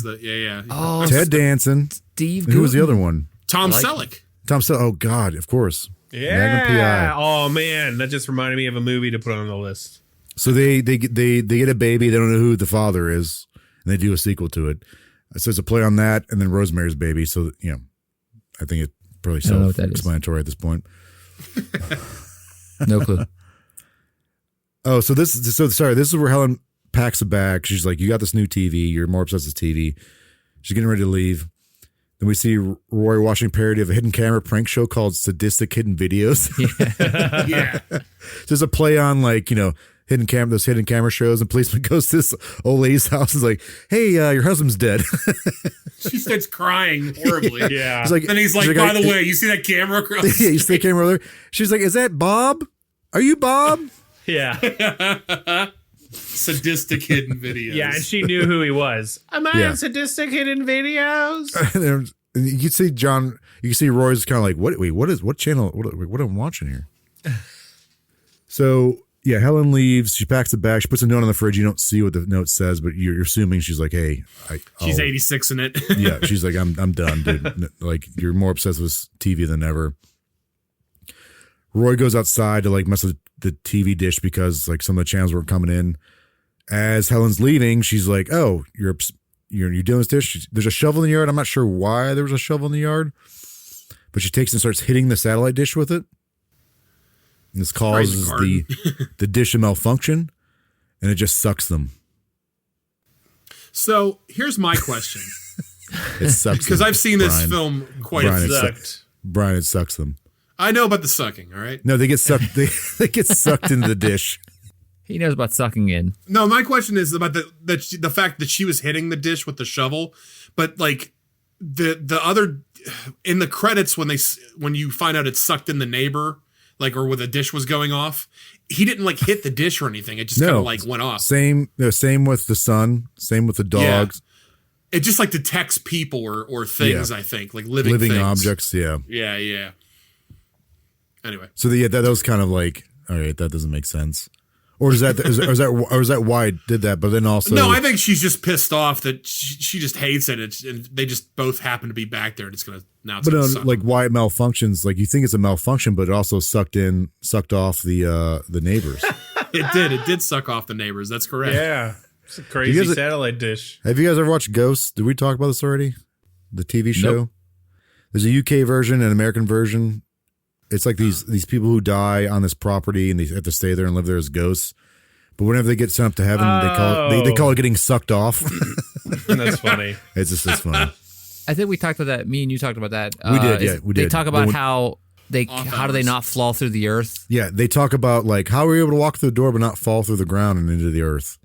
S3: Oh,
S2: Ted Danson.
S1: Steve
S2: Who was the other one?
S3: Tom Selleck.
S2: Tom Selleck. Oh God, of course.
S4: Yeah.
S2: Magnum PI.
S4: Oh man, that just reminded me of a movie to put on the list.
S2: So they get a baby. They don't know who the father is, and they do a sequel to it. So it's a play on that, and then Rosemary's Baby. So I think it's probably
S1: don't know what that is.
S2: self-explanatory at this point.
S1: No clue.
S2: Oh, so this is where Helen packs a bag. She's like, "You got this new TV. You're more obsessed with TV." She's getting ready to leave. Then we see Roy watching a parody of a hidden camera prank show called Sadistic Hidden Videos.
S3: Yeah.
S2: There's a play on hidden camera shows, and policeman goes to this old lady's house and is like, "Hey, your husband's dead."
S3: She starts crying horribly.
S4: Yeah.
S3: And he's like, by the way, you see that camera across the
S2: Yeah, you see the camera over there? She's like, "Is that Bob? Are you Bob?"
S4: Yeah.
S3: Sadistic hidden videos.
S4: Yeah, and she knew who he was. Am I
S2: Yeah.
S4: on sadistic hidden videos?
S2: And you can see John. You can see Roy's kind of like, what channel? What am I watching here? So yeah, Helen leaves. She packs the bag. She puts a note on the fridge. You don't see what the note says, but you're assuming she's like, "Hey,
S3: She's 86 in it.
S2: Yeah, she's like, I'm done, dude. Like, you're more obsessed with TV than ever." Roy goes outside to mess with the TV dish because some of the channels weren't coming in. As Helen's leaving, she's like, "Oh, you're doing this dish. There's a shovel in the yard. I'm not sure why there was a shovel in the yard, but she takes and starts hitting the satellite dish with it. And this causes the dish to malfunction, and it just sucks them.
S3: So here's my question.
S2: It sucks
S3: because
S2: them,
S3: I've seen this
S2: Brian.
S3: film quite
S2: Brian,
S3: a
S2: it
S3: few.
S2: Brian, it sucks them.
S3: I know about the sucking, all right?
S2: No, they get sucked. They get sucked into the dish.
S1: He knows about sucking in.
S3: No, my question is about the fact that she was hitting the dish with the shovel, but the other in the credits when you find out it sucked in the neighbor, or where the dish was going off, he didn't hit the dish or anything. It just kind of went off.
S2: Same with the son. Same with the dogs.
S3: Yeah. It just detects people or things. I think living things.
S2: Objects. Yeah.
S3: Yeah. Anyway,
S2: so that was kind of all right, that doesn't make sense. Or is that why it did that? But then also,
S3: no, I think she's just pissed off that she just hates it, and they just both happen to be back there. And it's gonna now. It's
S2: but
S3: gonna suck.
S2: why it malfunctions? You think it's a malfunction, but it also sucked off the neighbors.
S3: It did suck off the neighbors. That's correct.
S4: Yeah, it's a crazy satellite dish.
S2: Have you guys ever watched Ghosts? Did we talk about this already? The TV show.
S1: Nope.
S2: There's a UK version and an American version. It's these people who die on this property and they have to stay there and live there as ghosts. But whenever they get sent up to heaven, they call it getting sucked off.
S4: That's funny.
S2: It's funny.
S1: I think we talked about that. Me and you talked about that.
S2: We did.
S1: They talk about how do they not fall through the earth?
S2: Yeah, they talk about how are we able to walk through the door but not fall through the ground and into the earth.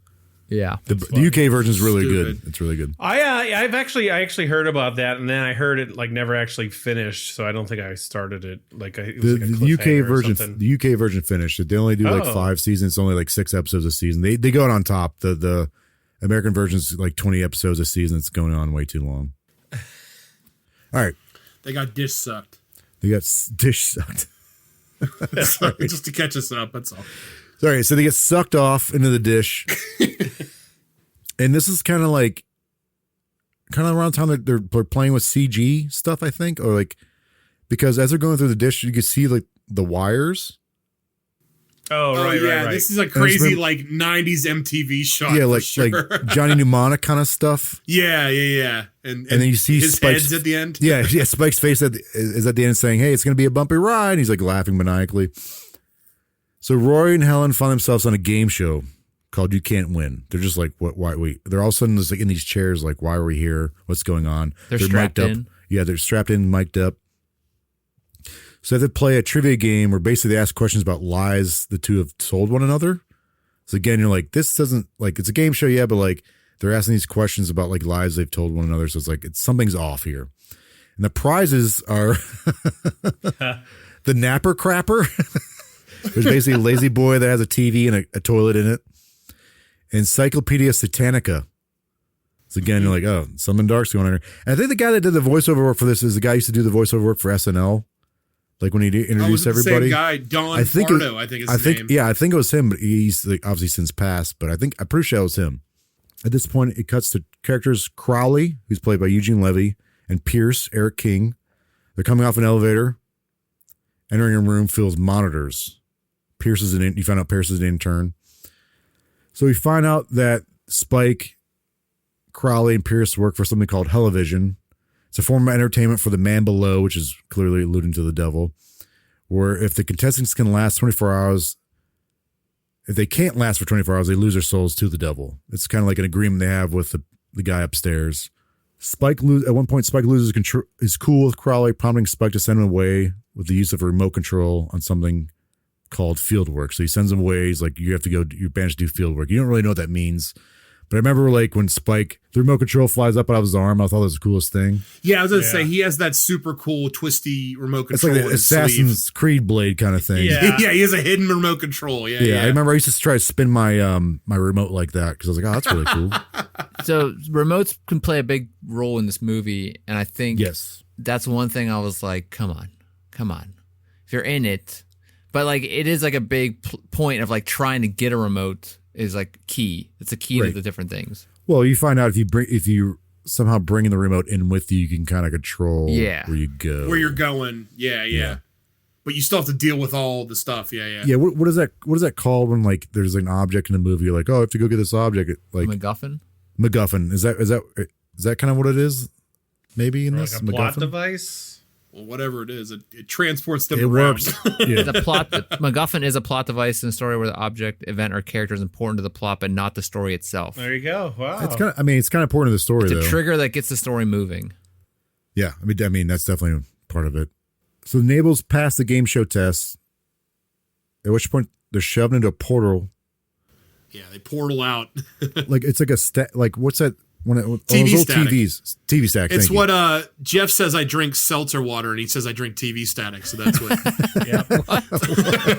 S1: Yeah,
S2: the UK version is really good. It's really good.
S4: I actually heard about that, and then I heard it never actually finished, so I don't think I started it.
S2: The UK version finished. They only do 5 seasons. It's only 6 episodes a season. They go on top. The American version's 20 episodes a season. It's going on way too long. All right,
S3: they got dish sucked.
S2: Dish sucked.
S3: Just to catch us up. That's all.
S2: Sorry, so they get sucked off into the dish. And this is kind of around the time they're playing with CG stuff, I think, or because as they're going through the dish, you can see the wires.
S4: Oh, right.
S3: This is a crazy 90s MTV shot.
S2: Yeah,
S3: sure.
S2: Johnny Mnemonic kind of stuff.
S3: Yeah. And
S2: then you see
S3: his
S2: Spike's
S3: head's at the end.
S2: Yeah, Spike's face is at the end saying, "Hey, it's going to be a bumpy ride." And he's laughing maniacally. So Roy and Helen find themselves on a game show called "You Can't Win." They're just what? Why? They're all of a sudden just in these chairs. Why are we here? What's going on?
S1: They're strapped
S2: mic'd
S1: in.
S2: Up. Yeah, they're strapped in, mic'd up. So they have to play a trivia game where basically they ask questions about lies the two have told one another. So again, you're this doesn't it's a game show, yeah, but they're asking these questions about lies they've told one another. So it's something's off here. And the prizes are the Napper Crapper. There's basically a lazy boy that has a TV and a toilet in it. Encyclopedia Satanica. So again, you're oh, something dark's going on here. And I think the guy that did the voiceover work for this is the guy who used to do the voiceover work for SNL. When he introduced everybody.
S3: The same guy, Don Pardo, I think is his name.
S2: Yeah, I think it was him, but he's obviously since passed. But I'm pretty sure it was him. At this point, it cuts to characters Crowley, who's played by Eugene Levy, and Pierce, Eric King. They're coming off an elevator, entering a room filled with monitors. You find out Pierce is an intern. So we find out that Spike Crowley and Pierce work for something called Hellivision. It's a form of entertainment for the man below, which is clearly alluding to the devil, where if the contestants can last 24 hours, if they can't last for 24 hours, they lose their souls to the devil. It's kind of like an agreement they have with the guy upstairs. At one point, Spike loses his cool with Crowley, prompting Spike to send him away with the use of a remote control on something called field work. So he sends him away. He's like, you have to go, you're banished to do field work. You don't really know what that means. But I remember like when Spike, the remote control flies up out of his arm, I thought that was the coolest thing.
S3: Yeah, I was going to say, he has that super cool twisty remote control.
S2: It's like an Assassin's Creed blade kind of thing.
S3: Yeah. Yeah, he has a hidden remote control. Yeah.
S2: I remember I used to try to spin my my remote like that because I was like, oh, that's really cool.
S1: So remotes can play a big role in this movie, and I think that's one thing I was like, come on. If you're in it. But like it is like a big point of like trying to get a remote is like key. It's a key to the different things.
S2: Well, you find out if you somehow bring the remote in with you, you can kind of control where you go.
S3: Where you're going. Yeah. But you still have to deal with all the stuff. Yeah.
S2: Yeah, what is that called when like there's an object in the movie, you're like, oh, I have to go get this object, like
S1: MacGuffin?
S2: Is that kind of what it is? Maybe in this
S4: like a plot device?
S3: Well, whatever it is, it transports them
S2: it
S3: around.
S2: Works. Yeah.
S1: MacGuffin is a plot device in a story where the object, event, or character is important to the plot, but not the story itself.
S4: There you go. Wow.
S2: It's kind of important to the story,
S1: it's a trigger that gets the story moving.
S2: Yeah, I mean that's definitely part of it. So the Nables pass the game show test, at which point they're shoved into a portal.
S3: Yeah, they portal out.
S2: Like it's like what's that?
S3: TV static.
S2: TV static.
S3: It's what Jeff says. I drink seltzer water, and he says I drink TV static. So that's what.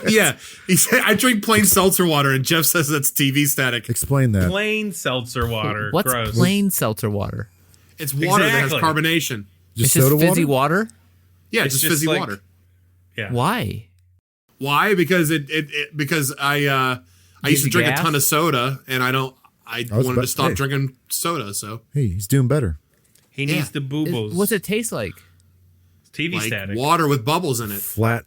S3: Yeah, he said I drink plain seltzer water, and Jeff says that's TV static.
S2: Explain that.
S4: Plain seltzer water.
S1: What's
S4: gross.
S1: Plain seltzer water?
S3: It's water that has carbonation.
S1: It's just fizzy water.
S3: Yeah, it's just fizzy water.
S4: Yeah.
S1: Why?
S3: Because because I used to drink a ton of soda, and I wanted to stop drinking soda, so.
S2: Hey, he's doing better.
S4: He needs the boo-boos.
S1: What's it taste like?
S4: TV static.
S3: Water with bubbles in it.
S2: Flat.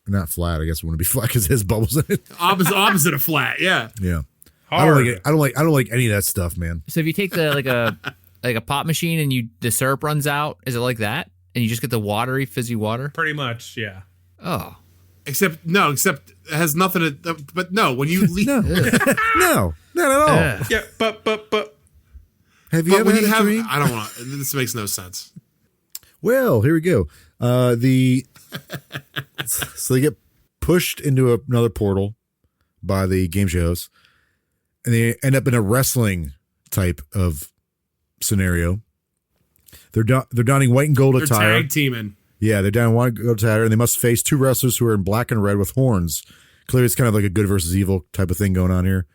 S2: Not flat, I guess it wouldn't be flat because it has bubbles in it.
S3: Opposite of flat, yeah.
S2: Yeah.
S4: Hard.
S2: I don't like any of that stuff, man.
S1: So if you take the like a pop machine and the syrup runs out, is it like that? And you just get the watery, fizzy water?
S4: Pretty much, yeah.
S1: Oh.
S3: Except it has nothing to, but no, when you leave.
S2: No, not at all.
S4: Yeah, but.
S2: Have you ever had a drink?
S3: I don't want, this makes no sense.
S2: Well, here we go. So they get pushed into another portal by the game show host, and they end up in a wrestling type of scenario. They're donning white and gold attire.
S3: They're tag teaming.
S2: Yeah, they're down white and gold attire, and they must face two wrestlers who are in black and red with horns. Clearly, it's kind of like a good versus evil type of thing going on here.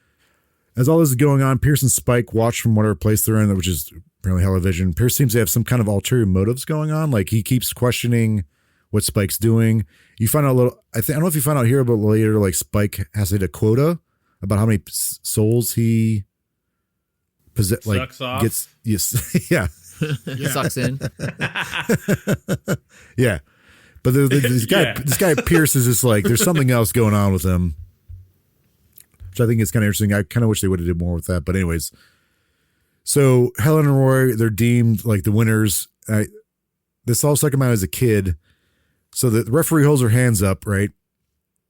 S2: As all this is going on, Pierce and Spike watch from whatever place they're in, which is apparently Hellivision. Pierce seems to have some kind of ulterior motives going on. Like he keeps questioning what Spike's doing. You find out a little. I don't know if you find out here, but later, like Spike has to hit a quota about how many souls he
S4: Sucks off.
S2: gets. Yes, yeah.
S1: Sucks in.
S2: Yeah, but this guy Pierce is just like there's something else going on with him, which I think is kind of interesting. I kind of wish they would have did more with that, but anyways. So Helen and Roy, they're deemed like the winners. This all stuck in my mind as a kid. So the referee holds her hands up, right,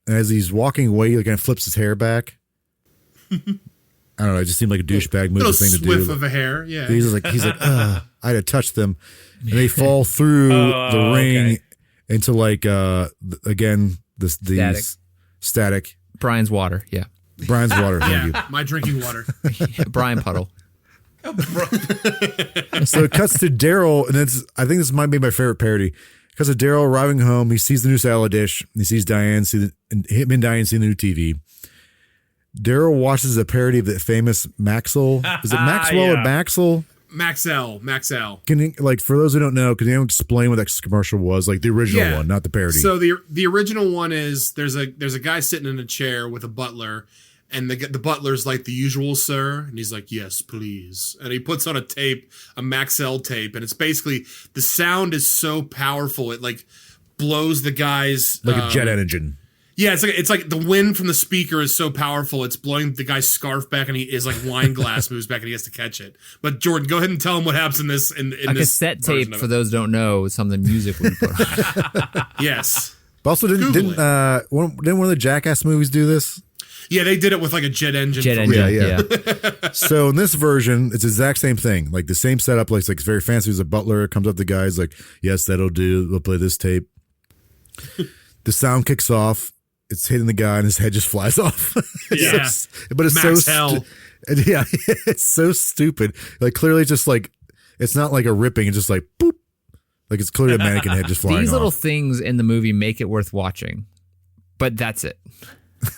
S2: and as he's walking away, he kind of flips his hair back. I don't know. It just seemed like a douchebag move thing to do.
S3: Little swift of a hair, yeah.
S2: He's like, I had to touch them, and they fall through the ring into like again these static.
S1: Brian's water, yeah.
S2: Brian's water. Thank you.
S3: My drinking water.
S1: Brian Puddle.
S2: So it cuts to Daryl, and I think this might be my favorite parody. Because of Daryl arriving home, he sees the new salad dish. And he sees Diane, him and Diane see the new TV. Daryl watches a parody of the famous Maxwell. Is it Maxwell or Maxwell?
S3: Maxell.
S2: Can you, like, for those who don't know, can you explain what that commercial was? Like the original one, not the parody.
S3: So the original one is there's a guy sitting in a chair with a butler, and the butler's like, the usual, sir, and he's like, yes, please, and he puts on a Maxell tape, and it's basically the sound is so powerful it like blows the guy's
S2: like a jet engine.
S3: Yeah, it's like the wind from the speaker is so powerful, it's blowing the guy's scarf back, and his like wine glass moves back, and he has to catch it. But Jordan, go ahead and tell him what happens in this. In
S1: a
S3: this
S1: cassette tape, for those who don't know, is some of the music we put on.
S3: Yes.
S2: But also, didn't one of the Jackass movies do this?
S3: Yeah, they did it with like a jet engine.
S2: Yeah. So in this version, it's the exact same thing. Like the same setup. Like it's very fancy. There's a butler comes up to the guys like, yes, that'll do. We'll play this tape. The sound kicks off. It's hitting the guy and his head just flies off.
S3: Yeah.
S2: But it's
S3: Max hell.
S2: Yeah, it's so stupid. Like clearly just like, it's not like a ripping. It's just like, boop. Like it's clearly a mannequin head just flying
S1: These little
S2: off.
S1: things in the movie make it worth watching. But that's it.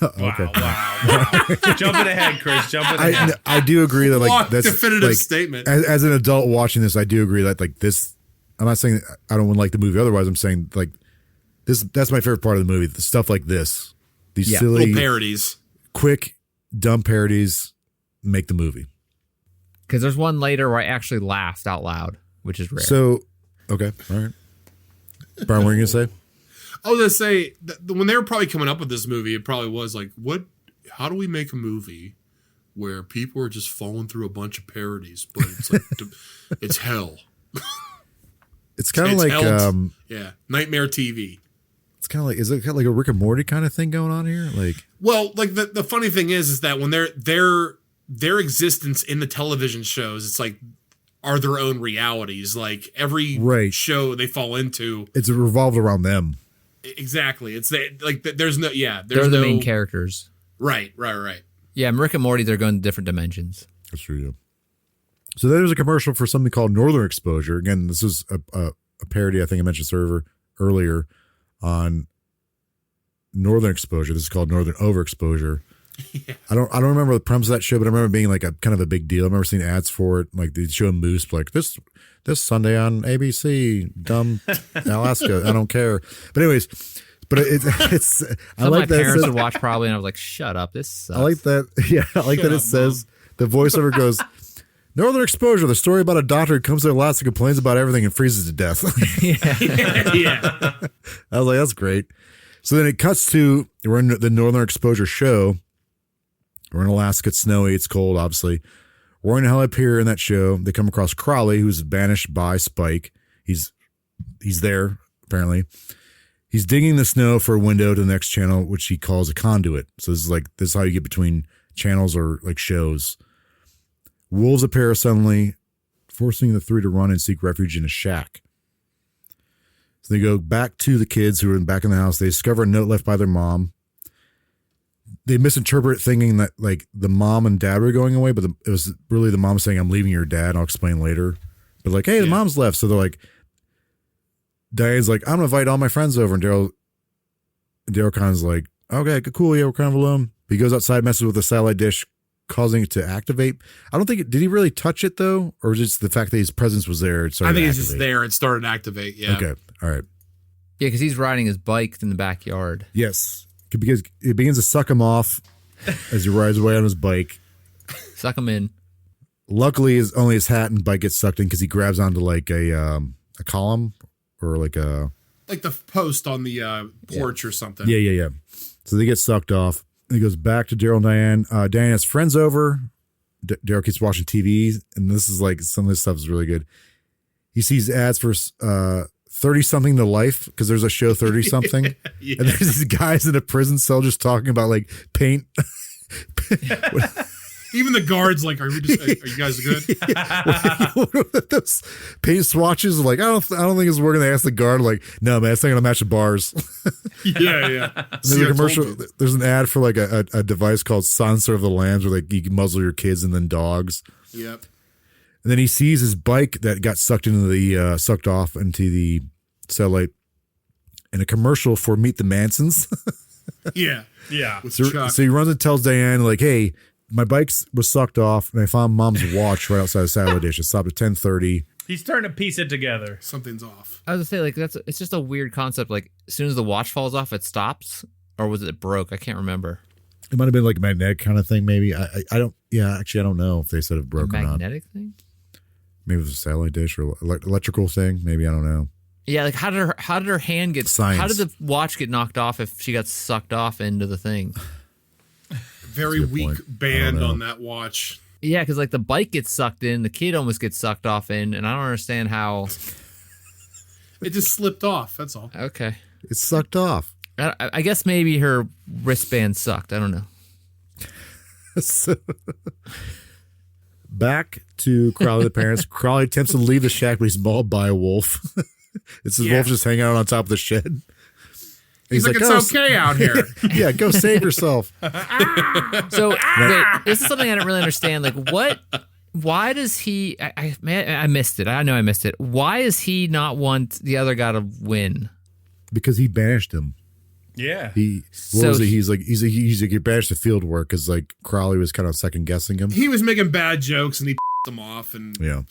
S2: Okay.
S4: Wow. Jumping ahead, Chris. Jumping ahead.
S2: I do agree that like that's
S3: definitive
S2: like,
S3: statement.
S2: As an adult watching this, I do agree that like this. I'm not saying I don't like the movie. Otherwise, I'm saying like this. That's my favorite part of the movie. The stuff like this, these silly
S3: little parodies,
S2: quick, dumb parodies, make the movie.
S1: Because there's one later where I actually laughed out loud, which is rare.
S2: So, okay, all right. Brian, what are you gonna say?
S3: I was gonna say when they were probably coming up with this movie, it probably was like, how do we make a movie where people are just falling through a bunch of parodies, but it's like it's hell.
S2: It's kind of like
S3: Nightmare TV.
S2: It's kind of like, is it kind of like a Rick and Morty kind of thing going on here? Like,
S3: well, like the funny thing is that when their existence in the television shows, it's like are their own realities. Like every show they fall into,
S2: it's revolved around them.
S3: Exactly. It's there's no
S1: they're the main characters.
S3: Right.
S1: Yeah, Rick and Morty, they're going to different dimensions.
S2: That's true. Yeah. So there's a commercial for something called Northern Exposure. Again, this is a parody. I think I mentioned earlier on Northern Exposure. This is called Northern Overexposure. Yeah. I don't remember the premise of that show, but I remember being like a kind of a big deal. I remember seeing ads for it. Like they'd show Moose like this Sunday on ABC, dumb Alaska. I don't care. But anyways, but it's I like
S1: my
S2: that.
S1: parents would watch probably, and I was like, "Shut up, this sucks."
S2: I like that. Yeah, I like that. It says the voiceover goes, "Northern Exposure: the story about a doctor who comes to Alaska, complains about everything, and freezes to death."
S3: Yeah.
S2: I was like, "That's great." So then it cuts to we're in the Northern Exposure show. We're in Alaska. It's snowy. It's cold, obviously. Roy and Hell up here in that show. They come across Crowley, who's banished by Spike. He's there, apparently. He's digging the snow for a window to the next channel, which he calls a conduit. So this is how you get between channels or like shows. Wolves appear suddenly, forcing the three to run and seek refuge in a shack. So they go back to the kids who are back in the house. They discover a note left by their mom. They misinterpret thinking that like the mom and dad were going away, but it was really the mom saying, "I'm leaving your dad." And I'll explain later. But like, hey, the mom's left. So they're like, Diane's like, "I'm gonna invite all my friends over." And Daryl kind of like, "Okay, cool. Yeah, we're kind of alone." He goes outside, messes with the satellite dish, causing it to activate. I don't think did he really touch it though? Or just the fact that his presence was there?
S3: I think it's just there. It started to activate. Yeah.
S2: Okay. All right.
S1: Yeah, because he's riding his bike in the backyard.
S2: Yes. Because it begins to suck him off as he rides away on his bike.
S1: Suck him in.
S2: Luckily, only his hat and bike gets sucked in because he grabs onto like a column or like the
S3: post on the porch or something.
S2: Yeah. So they get sucked off. He goes back to Daryl and Diane. Diane has friends over. Daryl keeps watching TV, and this is like some of this stuff is really good. He sees ads for 30-something to life because there's a show 30-something. Yeah. And there's these guys in a prison cell just talking about like paint.
S3: Even the guards like, are you guys good?
S2: Those paint swatches like, I don't think it's working. They ask the guard like, "No, man, it's not gonna match the bars."
S3: Yeah.
S2: There's a commercial. There's an ad for like a device called Silencer of the Lambs, where like you can muzzle your kids and then dogs.
S3: Yep. And
S2: then he sees his bike that got sucked off into the satellite in a commercial for Meet the Mansons.
S3: Yeah.
S2: So he runs and tells Diane like, "Hey, my bike was sucked off, and I found Mom's watch right outside the satellite dish. It stopped at 10:30.
S4: He's starting to piece it together.
S3: Something's off.
S1: I was gonna say like it's just a weird concept. Like as soon as the watch falls off, it stops, or was it broke? I can't remember.
S2: It might have been like a magnetic kind of thing, maybe. I don't. Yeah, actually, I don't know if they said it broke or not.
S1: Magnetic thing.
S2: Maybe it was a satellite dish or electrical thing. Maybe I don't know.
S1: Yeah, like how did her hand get?
S2: Science.
S1: How did the watch get knocked off if she got sucked off into the thing?
S3: Very
S2: That's a good
S3: weak
S2: point. I
S3: band
S2: don't know.
S3: on that watch.
S1: Yeah, because like the bike gets sucked in, the kid almost gets sucked off in, and I don't understand how.
S3: It just slipped off. That's all.
S1: Okay,
S2: It sucked off.
S1: I guess maybe her wristband sucked. I don't know.
S2: So, back to Crowley, the parents. Crowley attempts to leave the shack, but he's mauled by a wolf. It's the wolf just hanging out on top of the shed.
S3: He's like, it's
S2: "Oh,
S3: okay out here.
S2: Yeah, go save yourself.
S1: So wait, this is something I don't really understand. Like, what? Why does he? I missed it. I know I missed it. Why does he not want the other guy to win?
S2: Because he banished him.
S4: Yeah.
S2: He's like he banished the field work because like Crowley was kind of second guessing him.
S3: He was making bad jokes and he them off, and
S2: Yeah.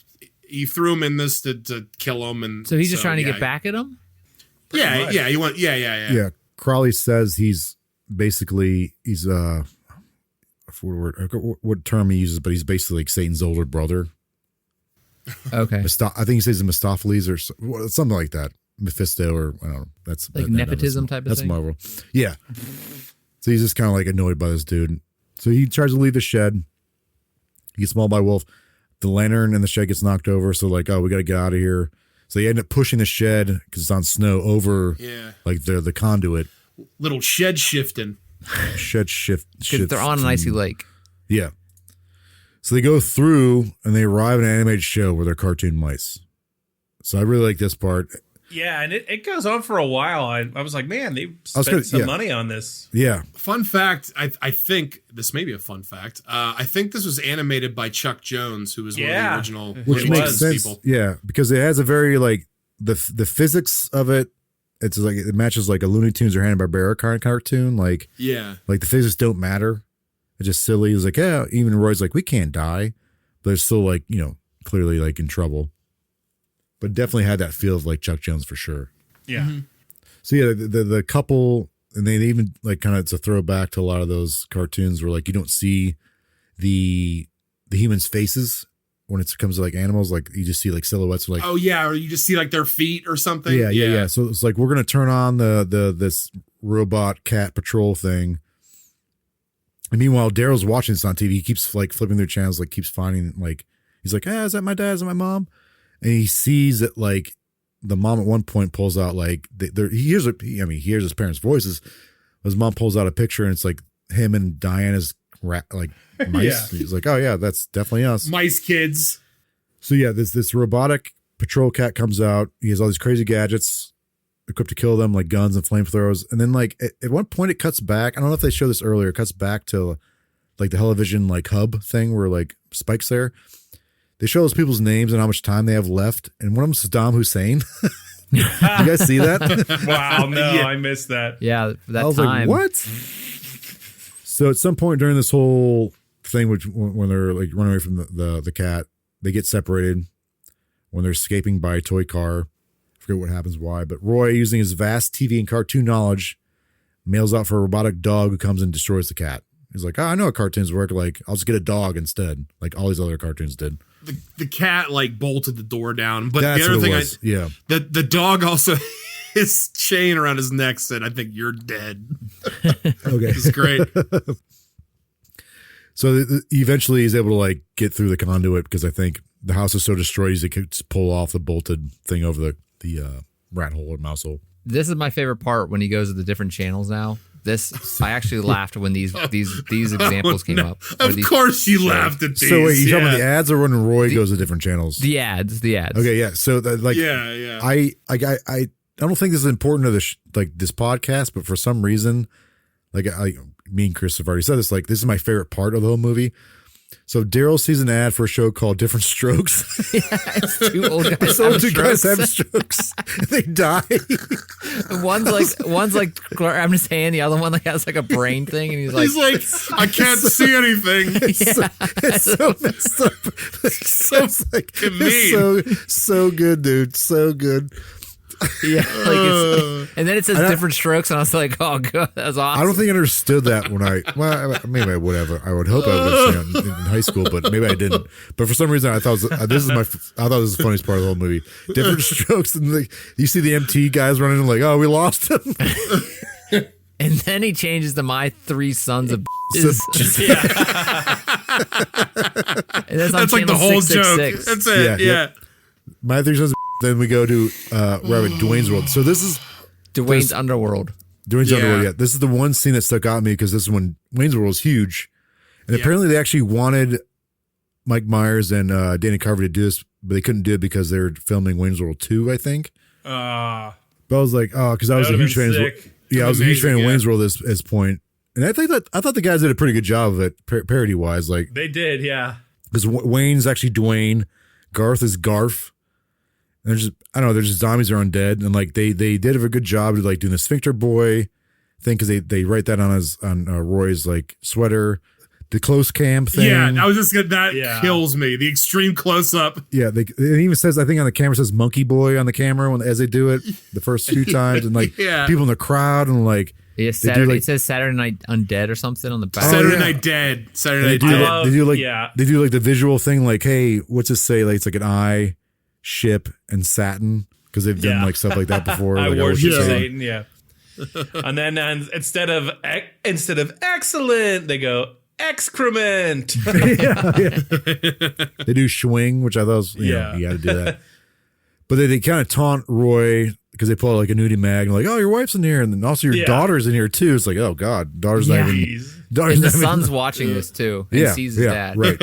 S3: he threw him in this to kill him. And
S1: So he's just trying to get back at him.
S3: Yeah. You want. Yeah.
S2: Yeah. Crowley says he's I forget what term he uses, but he's basically like Satan's older brother.
S1: Okay,
S2: I think he says Mephistopheles or something like that. Mephisto or I don't know. That's
S1: like nepotism type of
S2: that's
S1: thing.
S2: Marvel. Yeah. So he's just kind of like annoyed by this dude. So he tries to leave the shed. He gets mauled by a wolf. The lantern in the shed gets knocked over. So like, oh, we got to get out of here. So they end up pushing the shed because it's on snow over like the conduit.
S3: Little shed shifting.
S2: Shed shift.
S1: Because they're on an icy lake.
S2: Yeah. So they go through and they arrive at an animated show where they're cartoon mice. So I really like this part.
S4: Yeah, and it goes on for a while. I was like, man, they spent some money on this.
S2: Yeah.
S3: Fun fact, I think this may be a fun fact. I think this was animated by Chuck Jones, who was one of the original
S2: Which
S3: Looney
S2: makes
S3: Tunes
S2: sense.
S3: people.
S2: Yeah, because it has a very like the physics of it. It's like it matches like a Looney Tunes or Hanna-Barbera cartoon. Like like the physics don't matter. It's just silly. It's like even Roy's like we can't die, but they're still like clearly like in trouble. But definitely had that feel of like Chuck Jones for sure.
S4: Yeah. Mm-hmm.
S2: So yeah, the couple, and they even like kind of it's a throwback to a lot of those cartoons where like you don't see the humans' faces when it comes to like animals, like you just see like silhouettes of like
S3: or you just see like their feet or something.
S2: Yeah. So it's like we're gonna turn on this robot cat patrol thing. And meanwhile, Daryl's watching this on TV. He keeps like flipping through channels, like keeps finding like he's like, is that my dad? Is that my mom? And he sees that like the mom at one point pulls out like he hears his parents' voices. His mom pulls out a picture and it's like him and Diana's like mice. He's like, oh yeah, that's definitely us.
S3: Mice kids.
S2: So yeah, this robotic patrol cat comes out. He has all these crazy gadgets equipped to kill them, like guns and flamethrowers. And then like at one point it cuts back. I don't know if they show this earlier. It cuts back to like the television like hub thing where like Spike's there. They show those people's names and how much time they have left. And one of them is Saddam Hussein. You guys see that?
S4: Wow, no, I missed that.
S1: Yeah, that
S2: I was
S1: time.
S2: like, what? So at some point during this whole thing, which when they're like running away from the cat, they get separated when they're escaping by a toy car. I forget what happens, why. But Roy, using his vast TV and cartoon knowledge, mails out for a robotic dog who comes and destroys the cat. He's like, I know how cartoons work. Like, I'll just get a dog instead, like all these other cartoons did.
S3: The cat like bolted the door down, but
S2: That's
S3: the other
S2: what
S3: thing,
S2: it was.
S3: the dog also his chain around his neck said, "I think you're dead."
S2: Okay,
S3: It's great.
S2: So eventually he's able to like get through the conduit because I think the house is so destroyed he could just pull off the bolted thing over the rat hole or mouse hole.
S1: This is my favorite part when he goes to the different channels now. I actually laughed when these examples came up.
S3: Of course you laughed at these.
S2: So wait, you talking about the ads or when Roy goes to different channels?
S1: The ads.
S2: Okay, yeah. So like,
S3: yeah.
S2: I don't think this is important to this podcast, but for some reason, like me and Chris have already said this. Like, this is my favorite part of the whole movie. So Daryl sees an ad for a show called Different Strokes.
S1: Yeah, it's two old guys.
S2: Two guys have strokes. They die.
S1: One's like grabbing his hand. The other one like has like a brain thing, and he's like,
S3: I can't see anything.
S2: It's so messed up. It's
S3: so
S2: like
S3: mean.
S2: so good, dude. So good.
S1: Yeah, and then it says different strokes, and I was like, "Oh god, that's awesome."
S2: I don't think I understood that when maybe I would have. I would hope I would understand in high school, but maybe I didn't. But for some reason, I thought this is the funniest part of the whole movie. Different strokes, and you see the MT guys running and like, "Oh, we lost him."
S1: And then he changes to "my three sons of."
S4: Yeah.
S1: And that's
S3: like the whole joke.
S1: 666.
S3: That's it. Yeah.
S2: My three sons. Then we go to we're at Dwayne's World. So this is
S1: Dwayne's Underworld.
S2: Dwayne's
S3: Yeah.
S2: Underworld. Yeah, this is the one scene that stuck out to me because this is when Wayne's World was huge, and apparently they actually wanted Mike Myers and Danny Carver to do this, but they couldn't do it because they were filming Wayne's World 2, I think. But I was like, oh, because I was a huge fan. I was a huge fan of Wayne's World at this point, and I thought the guys did a pretty good job of it, parody wise. Like
S4: They did, yeah.
S2: because Wayne's actually Dwayne, Garth is Garf. And they're just zombies are undead, and like they did a good job of like doing the sphincter boy thing because they write that on Roy's like sweater, the close cam thing.
S3: Yeah, I was just gonna. That kills me. The extreme close up.
S2: Yeah, it even says, I think on the camera, it says Monkey Boy on the camera as they do it the first few times, and like people in the crowd and like
S1: Yeah, Saturday, it says Saturday Night Undead or something on the back.
S3: Saturday Night Dead. Saturday Night Dead.
S2: They do like the visual thing, like, hey, what's this say? Like it's like an eye, ship, and satin because they've done like stuff like that before.
S4: I
S2: like,
S4: worship Satan. Yeah. And then instead of excellent, they go excrement.
S2: They do swing, which I thought was, you know, you got to do that. But they kind of taunt Roy because they pull out like a nudie mag and like, oh, your wife's in here, and then also your daughter's in here too. It's like, oh god, daughter's not even.
S1: And the son's watching this too. And sees his dad.
S2: Right.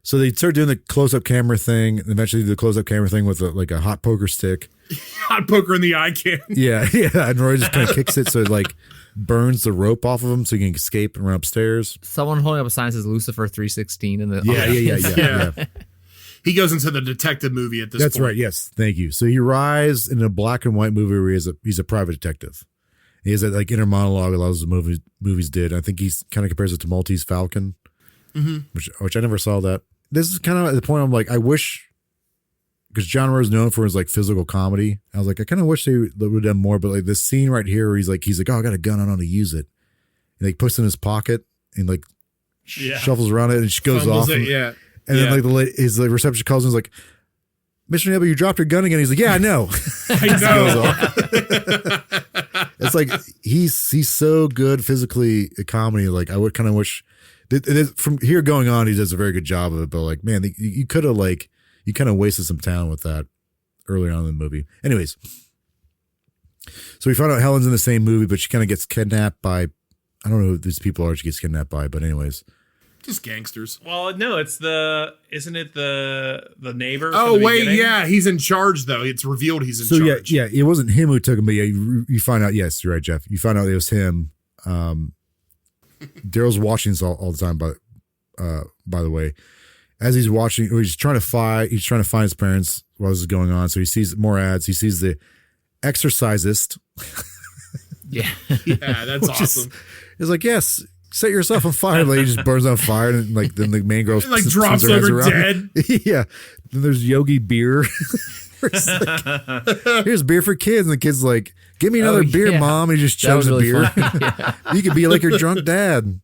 S2: So they start doing the close-up camera thing, and eventually do the close-up camera thing with like a hot poker stick.
S3: Hot poker in the eye can.
S2: Yeah. And Roy just kind of kicks it so it like burns the rope off of him so he can escape and run upstairs.
S1: Someone holding up a sign that says Lucifer 316 in the
S2: Yeah.
S3: He goes into the detective movie at this point.
S2: That's right. Yes. Thank you. So he arrives in a black and white movie where he's a private detective. He has that like inner monologue a lot of the movies did. I think he's kind of compares it to Maltese Falcon, which I never saw that. This is kind of at the point I'm like, I wish, because John Ritter is known for his like physical comedy. I was like, I kind of wish they would have done more, but like this scene right here where he's like, oh, I got a gun, I don't know how to use it. And like puts it in his pocket and like shuffles around it and she goes off. And then like his reception calls and is like, Mr. Nebel, you dropped your gun again. He's like, yeah, I know.
S3: I know.
S2: It's like he's so good physically at comedy. Like I would kind of wish from here going on, he does a very good job of it. But like, man, you could have like you kind of wasted some talent with that earlier on in the movie. Anyways, so we found out Helen's in the same movie, but she kind of gets kidnapped by I don't know who these people are. She gets kidnapped by, but anyways.
S3: Just gangsters.
S4: Well, no, isn't it the neighbor?
S3: Oh, wait, yeah. He's in charge, though. It's revealed he's in charge.
S2: Yeah, it wasn't him who took him, but yeah, you find out, yes, you're right, Jeff. You find out it was him. Daryl's watching this all the time, by the way. As he's watching, he's trying to find his parents while this is going on. So he sees more ads. He sees the exorcisist.
S1: Yeah,
S3: that's awesome.
S2: It's like, yes. Set yourself on fire. Like he just burns on fire, and like then the main girl
S3: like drops over dead.
S2: Yeah. Then there's Yogi beer. Here's beer for kids, and the kid's like, "Give me another beer, Mom." And he just chugs a beer. You could be like your drunk dad.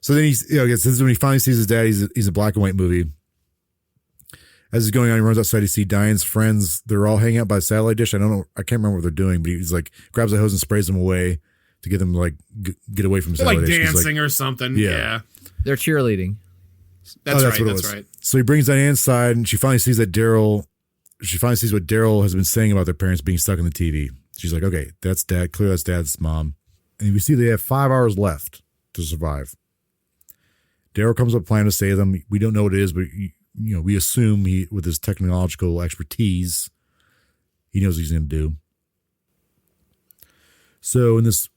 S2: So then this is when he finally sees his dad. He's a black and white movie. As he's going on, he runs outside. He sees Diane's friends. They're all hanging out by a satellite dish. I can't remember what they're doing, but he's like grabs a hose and sprays them away. To get them to like get away from
S3: like dancing or something. Yeah.
S1: They're cheerleading.
S3: That's right.
S2: So he brings Diane inside and she finally sees what Daryl has been saying about their parents being stuck in the TV. She's like, okay, that's dad. Clearly that's dad's mom. And we see they have 5 hours left to survive. Daryl comes up with a plan to save them. We don't know what it is, but we assume with his technological expertise, he knows what he's going to do. So in this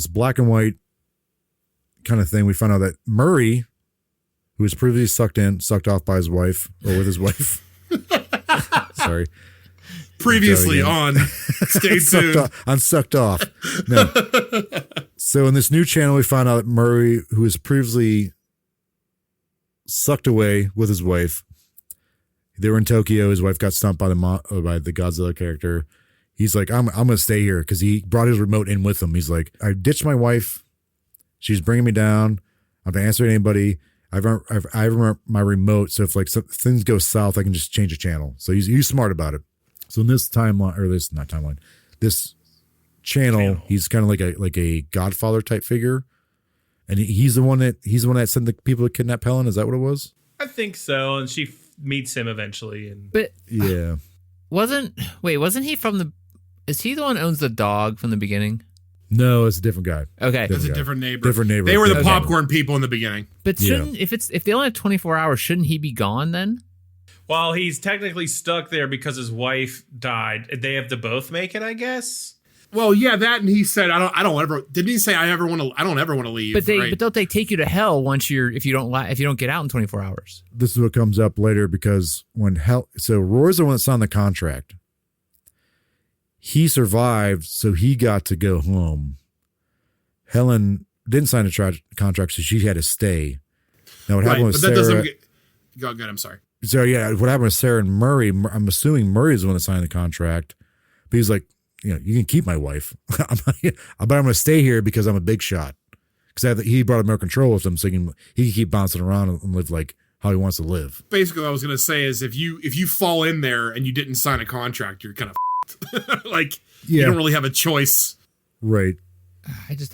S2: black and white kind of thing, we found out that Murray, who was previously sucked off by his wife or with his wife. Sorry.
S3: Previously on Stay Tuned.
S2: Sucked off. No. So in this new channel, we found out that Murray, who was previously sucked away with his wife, They were in Tokyo. His wife got stumped by the Godzilla character. He's like, I'm going to stay here because he brought his remote in with him. He's like, I ditched my wife. She's bringing me down. I've answered anybody. I've my remote. So if like things go south, I can just change the channel. So he's smart about it. So in this timeline, or this not timeline, this channel, he's kind of like a Godfather type figure, and he's the one that sent the people to kidnap Helen. Is that what it was?
S4: I think so. And she meets him eventually.
S1: But
S2: yeah,
S1: wasn't he from the? Is he the one who owns the dog from the beginning?
S2: No, it's a different guy.
S1: Okay,
S3: It's a different neighbor.
S2: Different neighbor.
S3: They were the popcorn people in the beginning.
S1: But shouldn't if they only have 24 hours, shouldn't he be gone then?
S4: Well, he's technically stuck there because his wife died. They have to both make it, I guess.
S3: Well, yeah, that, and he said, I don't ever. Didn't he say I don't ever want to leave?
S1: But
S3: right?
S1: but don't they take you to hell if you don't get out in 24 hours?
S2: This is what comes up later because so Roy's the one that signed the contract. He survived, so he got to go home. Helen didn't sign a contract, so she had to stay. Now what happened with Sarah?
S3: Go ahead. I'm sorry.
S2: So yeah, what happened with Sarah and Murray? I'm assuming Murray is the one that signed the contract, but he's like, you can keep my wife, but I'm going to stay here because I'm a big shot. Because he brought more control with him, so he can keep bouncing around and live like how he wants to live.
S3: Basically, what I was going to say is if you fall in there and you didn't sign a contract, you're kind of like you don't really have a choice,
S2: right?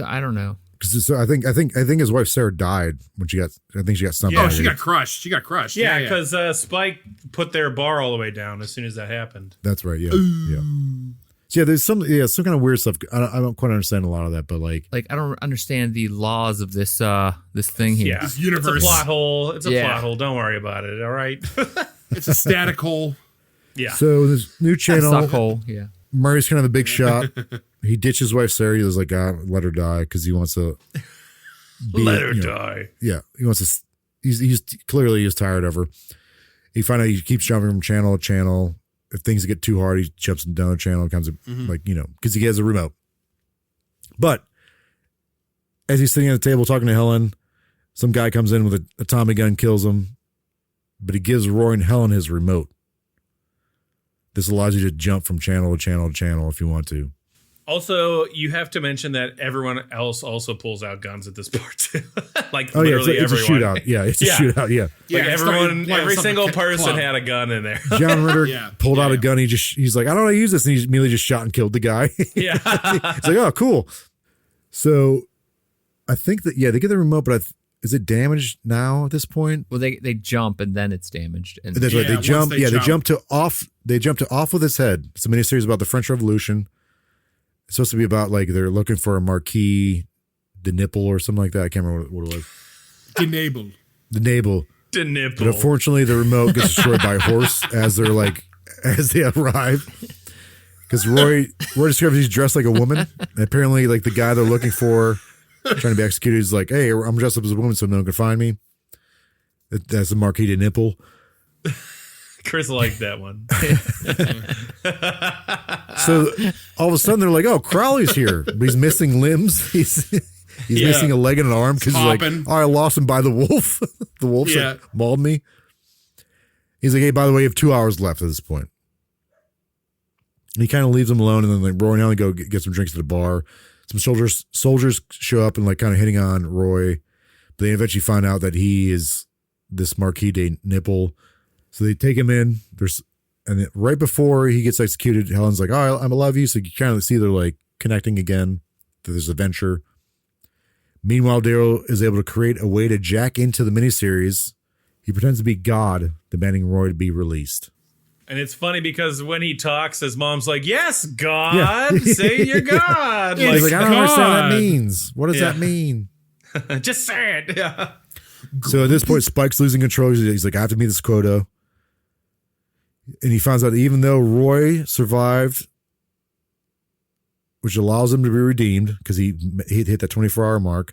S1: I don't know.
S2: Because I think his wife Sarah died when she got stumped.
S3: Oh, she got crushed.
S4: Yeah, because Spike put their bar all the way down as soon as that happened.
S2: That's right. Yeah, yeah. So yeah, there's some kind of weird stuff. I don't quite understand a lot of that, but like
S1: I don't understand the laws of this thing here.
S4: Yeah,
S3: this universe.
S4: It's a plot hole. Plot hole. Don't worry about it. All right.
S3: It's a static hole.
S4: Yeah.
S2: So this new channel.
S1: Suck hole. Yeah.
S2: Murray's kind of a big shot. He ditches wife Sarah. He was like, let her die because he wants to
S4: let her die.
S2: Yeah, he wants to. He's clearly tired of her. He finally he keeps jumping from channel to channel. If things get too hard, he jumps down the channel. Comes because he has a remote. But as he's sitting at the table talking to Helen, some guy comes in with a Tommy gun, kills him. But he gives Roy and Helen his remote. This allows you to jump from channel to channel to channel if you want to.
S4: Also, you have to mention that everyone else also pulls out guns at this part too. Like
S2: oh yeah,
S4: literally
S2: it's a shootout. Yeah, it's a shootout. Yeah,
S4: like every single person had a gun in there.
S2: John Ritter pulled out a gun. He's like, I don't know how to use this, and he immediately just shot and killed the guy.
S4: Yeah,
S2: it's like, oh, cool. So, I think that they get the remote, but is it damaged now at this point?
S1: Well, they jump and then it's damaged. And
S2: that's right. They jump. They jump to off. They jump to Off with His Head. It's a miniseries about the French Revolution. It's supposed to be about like they're looking for a Marquis de Nipple or something like that. I can't remember what it was.
S3: De Nipple.
S2: But unfortunately, the remote gets destroyed by a horse as they arrive. Because Roy discovers he's dressed like a woman. And apparently, like the guy they're looking for, trying to be executed, is like, "Hey, I'm dressed up as a woman, so no one can find me." That's the Marquis de Nipple.
S4: Chris liked that one.
S2: So all of a sudden they're like, "Oh, Crowley's here, but he's missing limbs. He's missing a leg and an arm because he's like, oh, I lost him by the wolf. The wolf mauled me." He's like, "Hey, by the way, you have 2 hours left at this point." And he kind of leaves him alone, and then like Roy and Helen go get some drinks at the bar. Some soldiers show up and like kind of hitting on Roy, but they eventually find out that he is this Marquis de Nipple. So they take him in. And right before he gets executed, Helen's like, "Oh, I love you." So you kind of see they're like connecting again to this adventure. Meanwhile, Daryl is able to create a way to jack into the miniseries. He pretends to be God, demanding Roy to be released.
S4: And it's funny because when he talks, his mom's like, "Yes, God, say you're God."
S2: He's like, "I don't understand what that means. What does that mean?"
S4: Just say it. Yeah.
S2: So at this point, Spike's losing control. He's like, "I have to meet this quota." And he finds out that even though Roy survived, which allows him to be redeemed because he hit that 24-hour mark,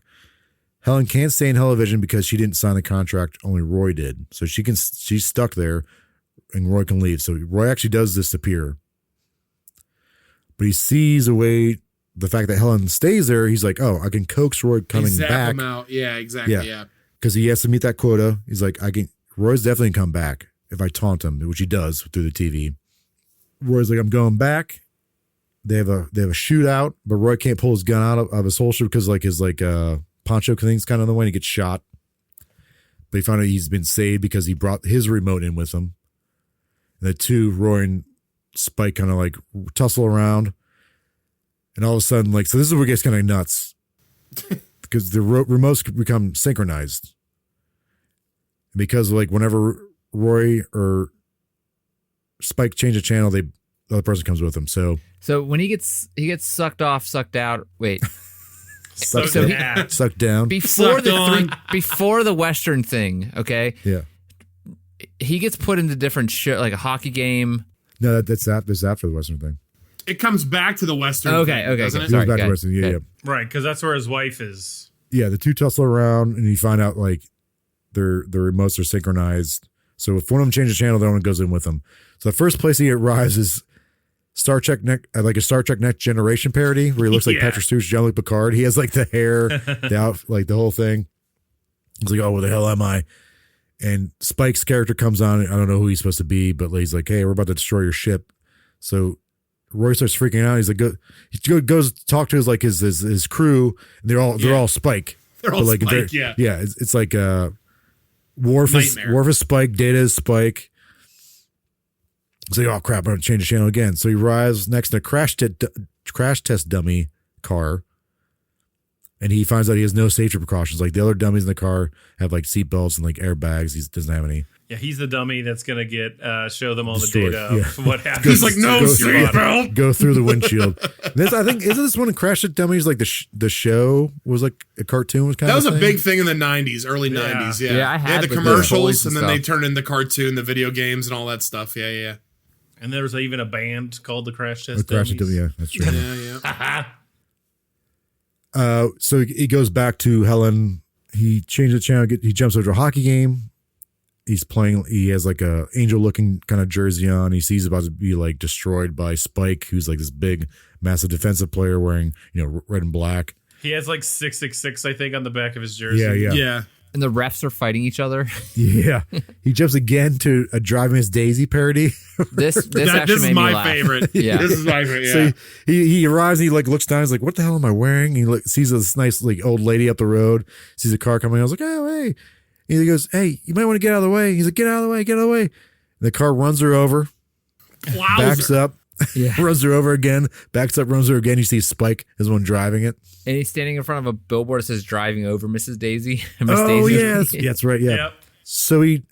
S2: Helen can't stay in television because she didn't sign the contract. Only Roy did. So she's stuck there and Roy can leave. So Roy actually does disappear. But he sees a way, the fact that Helen stays there, he's like, oh, I can coax Roy coming back.
S3: Him out. Yeah, exactly. Yeah.
S2: Because he has to meet that quota. He's like, Roy's definitely come back. if I taunt him, which he does through the TV. Roy's like, I'm going back. They have a shootout, but Roy can't pull his gun out of his holster because like his poncho thing's kind of in the way and he gets shot. But he found out he's been saved because he brought his remote in with him. And the two, Roy and Spike, kind of like tussle around. And all of a sudden, like, so this is where it gets kind of nuts. Because the remotes become synchronized. Because, like, whenever Roy or Spike change a channel, the other person comes with them. So
S1: when he gets sucked out. Wait,
S2: sucked down
S1: before before the Western thing. Okay,
S2: yeah,
S1: he gets put into different shit, like a hockey game.
S2: No, that's after the Western thing.
S3: It comes back to the Western.
S1: Okay,
S3: thing, doesn't
S1: okay.
S3: it?
S1: Sorry,
S2: back to Western. Yeah.
S4: Right, because that's where his wife is.
S2: Yeah, the two tussle around, and you find out like their remotes are synchronized. So if one of them changes channel, the other one goes in with them. So the first place he arrives is like a Star Trek Next Generation parody where he looks like Patrick Stewart's Jean-Luc Picard. He has like the hair, like the whole thing. He's like, oh, where the hell am I? And Spike's character comes on. I don't know who he's supposed to be, but he's like, hey, we're about to destroy your ship. So Roy starts freaking out. He's like, he goes to talk to his crew, and they're all Spike.
S3: They're all
S2: like,
S3: Spike, yeah.
S2: Yeah, it's like Worf is Spike, Data is Spike. He's like, oh crap, I'm gonna change the channel again. So he arrives next to a crash test dummy car, and he finds out he has no safety precautions. Like the other dummies in the car have like seatbelts and like airbags. He doesn't have any.
S4: Yeah, he's the dummy that's gonna get show them all
S2: Destroyed,
S4: the data of what happened.
S3: He's like, no seatbelt.
S2: Go through the windshield. I think isn't this one of Crash Test Dummies like the show was like a cartoon was kind
S3: that
S2: of
S3: was
S2: thing?
S3: a big thing in the 90s, early 90s. Yeah,
S1: Yeah, I had
S3: they had the
S1: with
S3: commercials,
S1: the
S3: and then they
S1: stuff.
S3: turned into cartoon, the video games, and all that stuff. Yeah.
S4: And there was even a band called the Crash Test
S2: The Crash Test
S4: Dummies.
S2: Dummies, yeah, that's true.
S3: Yeah.
S2: So he goes back to Helen. He changes the channel. He jumps over to a hockey game. He's playing. He has like a angel-looking kind of jersey on. He sees about to be like destroyed by Spike, who's like this big, massive defensive player wearing red and black.
S4: He has like 666, I think, on the back of his jersey.
S3: Yeah.
S1: And the refs are fighting each other.
S2: Yeah. He jumps again to a Driving Miss Daisy parody.
S1: This actually
S3: This is
S1: made me
S3: my
S1: laugh.
S3: favorite.
S1: Yeah.
S3: This is my favorite. Yeah.
S2: So he arrives and he like looks down. He's like, "What the hell am I wearing?" He sees this nice like old lady up the road. Sees a car coming. I was like, "Oh hey!" And he goes, "Hey, you might want to get out of the way." He's like, "Get out of the way! Get out of the way!" And the car runs her over, backs up, runs her over again, backs up, runs her again. You see Spike is the one driving it.
S1: And he's standing in front of a billboard that says "Driving over Mrs. Daisy."
S2: Oh yeah, that's right. Yeah.
S4: Yep.
S2: So he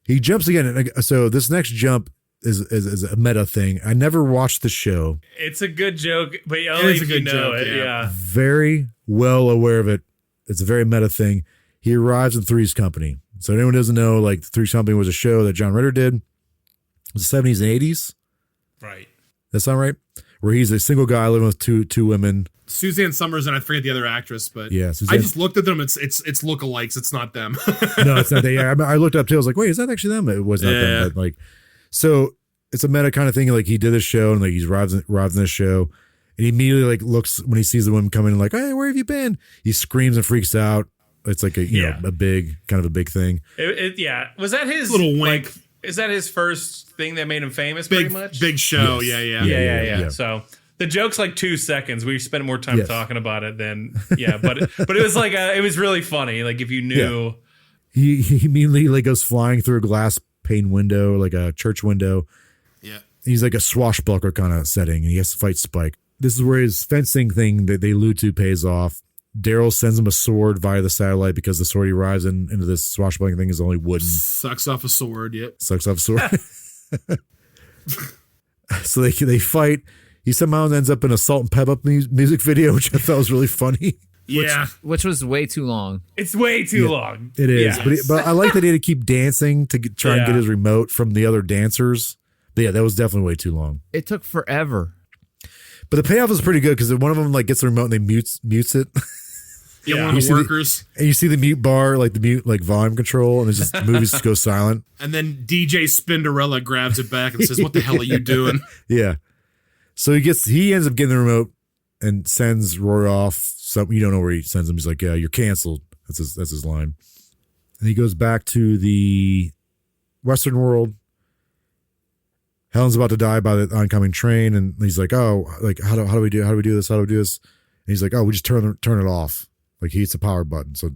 S2: jumps again. And so this next jump is a meta thing. I never watched the show.
S4: It's a good joke, but only if you know it. Yeah.
S2: Very well aware of it. It's a very meta thing. He arrives in Three's Company. So anyone who doesn't know, like Three's Company was a show that John Ritter did. It was the 70s and 80s.
S4: Right.
S2: That sound right? Where he's a single guy living with two women.
S3: Suzanne Summers and I forget the other actress, but
S2: Yeah, Suzanne-
S3: I just looked at them. It's lookalikes. It's not them.
S2: No, it's not that. Yeah, I looked up too. I was like, wait, is that actually them? It was not them. But like, so it's a meta kind of thing. Like he did this show and like he's arrived in this show, and he immediately like looks when he sees the woman coming and like, hey, where have you been? He screams and freaks out. It's like a big thing.
S4: Yeah. Was that his
S3: Little wink.
S4: Like, is that his first thing that made him famous?
S3: big
S4: pretty much.
S3: big show.
S2: Yes.
S3: Yeah.
S4: Yeah. So the joke's like 2 seconds. We spent more time talking about it than but it was like it was really funny. Like if you knew,
S2: He immediately like goes flying through a glass pane window, like a church window.
S3: Yeah.
S2: He's like a swashbuckler kind of setting, and he has to fight Spike. This is where his fencing thing that they allude to pays off. Daryl sends him a sword via the satellite because the sword he rides into this swashbuckling thing is only wooden.
S3: Sucks off a sword. Yep.
S2: Sucks off a sword. So they fight. He somehow ends up in a Salt and Pepper music video, which I thought was really funny.
S3: Yeah.
S1: which was way too long.
S4: it's way too long.
S2: It is,
S4: Yeah.
S2: but I like that he had to keep dancing to try and get his remote from the other dancers. But yeah, that was definitely way too long.
S1: It took forever.
S2: But the payoff is pretty good because one of them like gets the remote and they mutes it,
S3: Yeah. One
S2: You
S3: of
S2: see
S3: the
S2: the-
S3: workers.
S2: and you see the mute bar, like the mute like volume control, and it's just the movies just go silent.
S3: And then DJ Spinderella grabs it back and says, "What the hell are you doing?"
S2: Yeah. So he ends up getting the remote and sends Roy off. So you don't know where he sends him. He's like, "Yeah, you're canceled." That's his line. And he goes back to the Western world. Helen's about to die by the oncoming train, and he's like, "Oh, like how do we do this? How do we do this?" And he's like, "Oh, we just turn it off." Like he hits the power button, so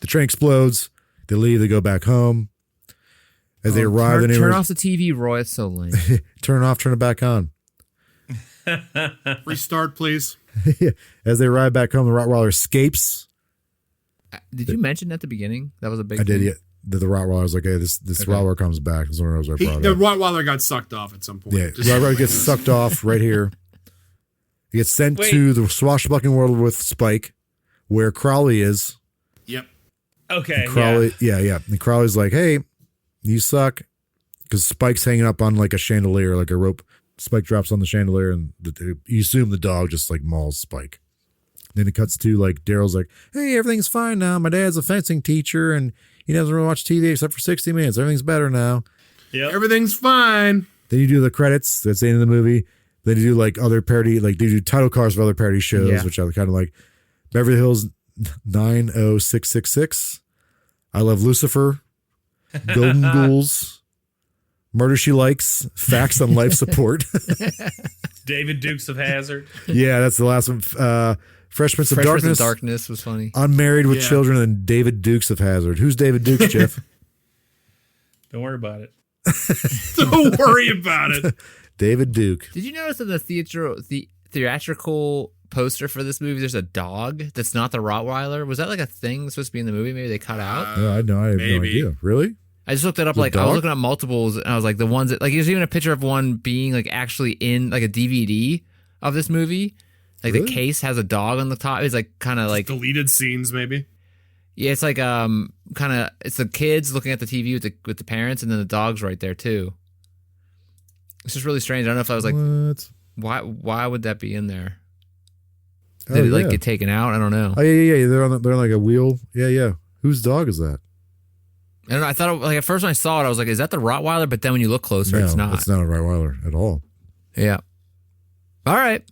S2: the train explodes. They leave. They go back home. As they arrive,
S1: turn off the TV, Roy. It's so lame.
S2: Turn it off. Turn it back on.
S3: Restart, please.
S2: As they arrive back home, the Rottweiler escapes.
S1: Did you mention at the beginning that was a big?
S2: I did.
S1: thing?
S2: Yeah. The Rottweiler was like, "Hey, this Rottweiler comes back." That's one of those I brought
S3: The
S2: up.
S3: Rottweiler got sucked off at some point.
S2: Yeah, Rottweiler gets sucked off right here. He gets sent to the swashbuckling world with Spike, where Crowley is.
S3: Yep.
S4: Okay.
S2: And Crowley, yeah. And Crowley's like, "Hey, you suck," because Spike's hanging up on like a chandelier, like a rope. Spike drops on the chandelier, and you assume the dog just like mauls Spike. Then it cuts to like Daryl's like, "Hey, everything's fine now. My dad's a fencing teacher, and he doesn't really watch TV except for 60 Minutes. Everything's better now."
S4: Yep.
S3: Everything's fine.
S2: Then you do the credits. That's the end of the movie. Then you do like other parody, like they do title cards for other parody shows, which I kind of like. Beverly Hills 90666. I Love Lucifer. Golden Ghouls. Murder She Likes. Facts on Life Support.
S4: David Dukes of Hazzard.
S2: Yeah, that's the last one. Fresh Prince of Darkness
S1: was funny.
S2: Unmarried with Children, and David Dukes of Hazzard. Who's David Dukes, Jeff?
S4: Don't worry about it.
S3: Don't worry about it.
S2: David Duke.
S1: Did you notice in the theatrical poster for this movie, there's a dog that's not the Rottweiler? Was that like a thing that's supposed to be in the movie? Maybe they cut out?
S2: No, I have no idea. Really?
S1: I just looked it up. Like I was looking at multiples, and I was like, the ones that like there's even a picture of one being like actually in like a DVD of this movie. Like the case has a dog on the top. It's like kind of like
S3: deleted scenes, maybe.
S1: Yeah, it's like kind of it's the kids looking at the TV with the parents, and then the dog's right there too. It's just really strange. I don't know if I was like, why would that be in there? Did it like get taken out? I don't know.
S2: Oh yeah. They're on like a wheel. Yeah. Whose dog is that?
S1: I don't know. I thought like at first when I saw it, I was like, is that the Rottweiler? But then when you look closer, it's not.
S2: It's not a Rottweiler at all.
S1: Yeah. All right.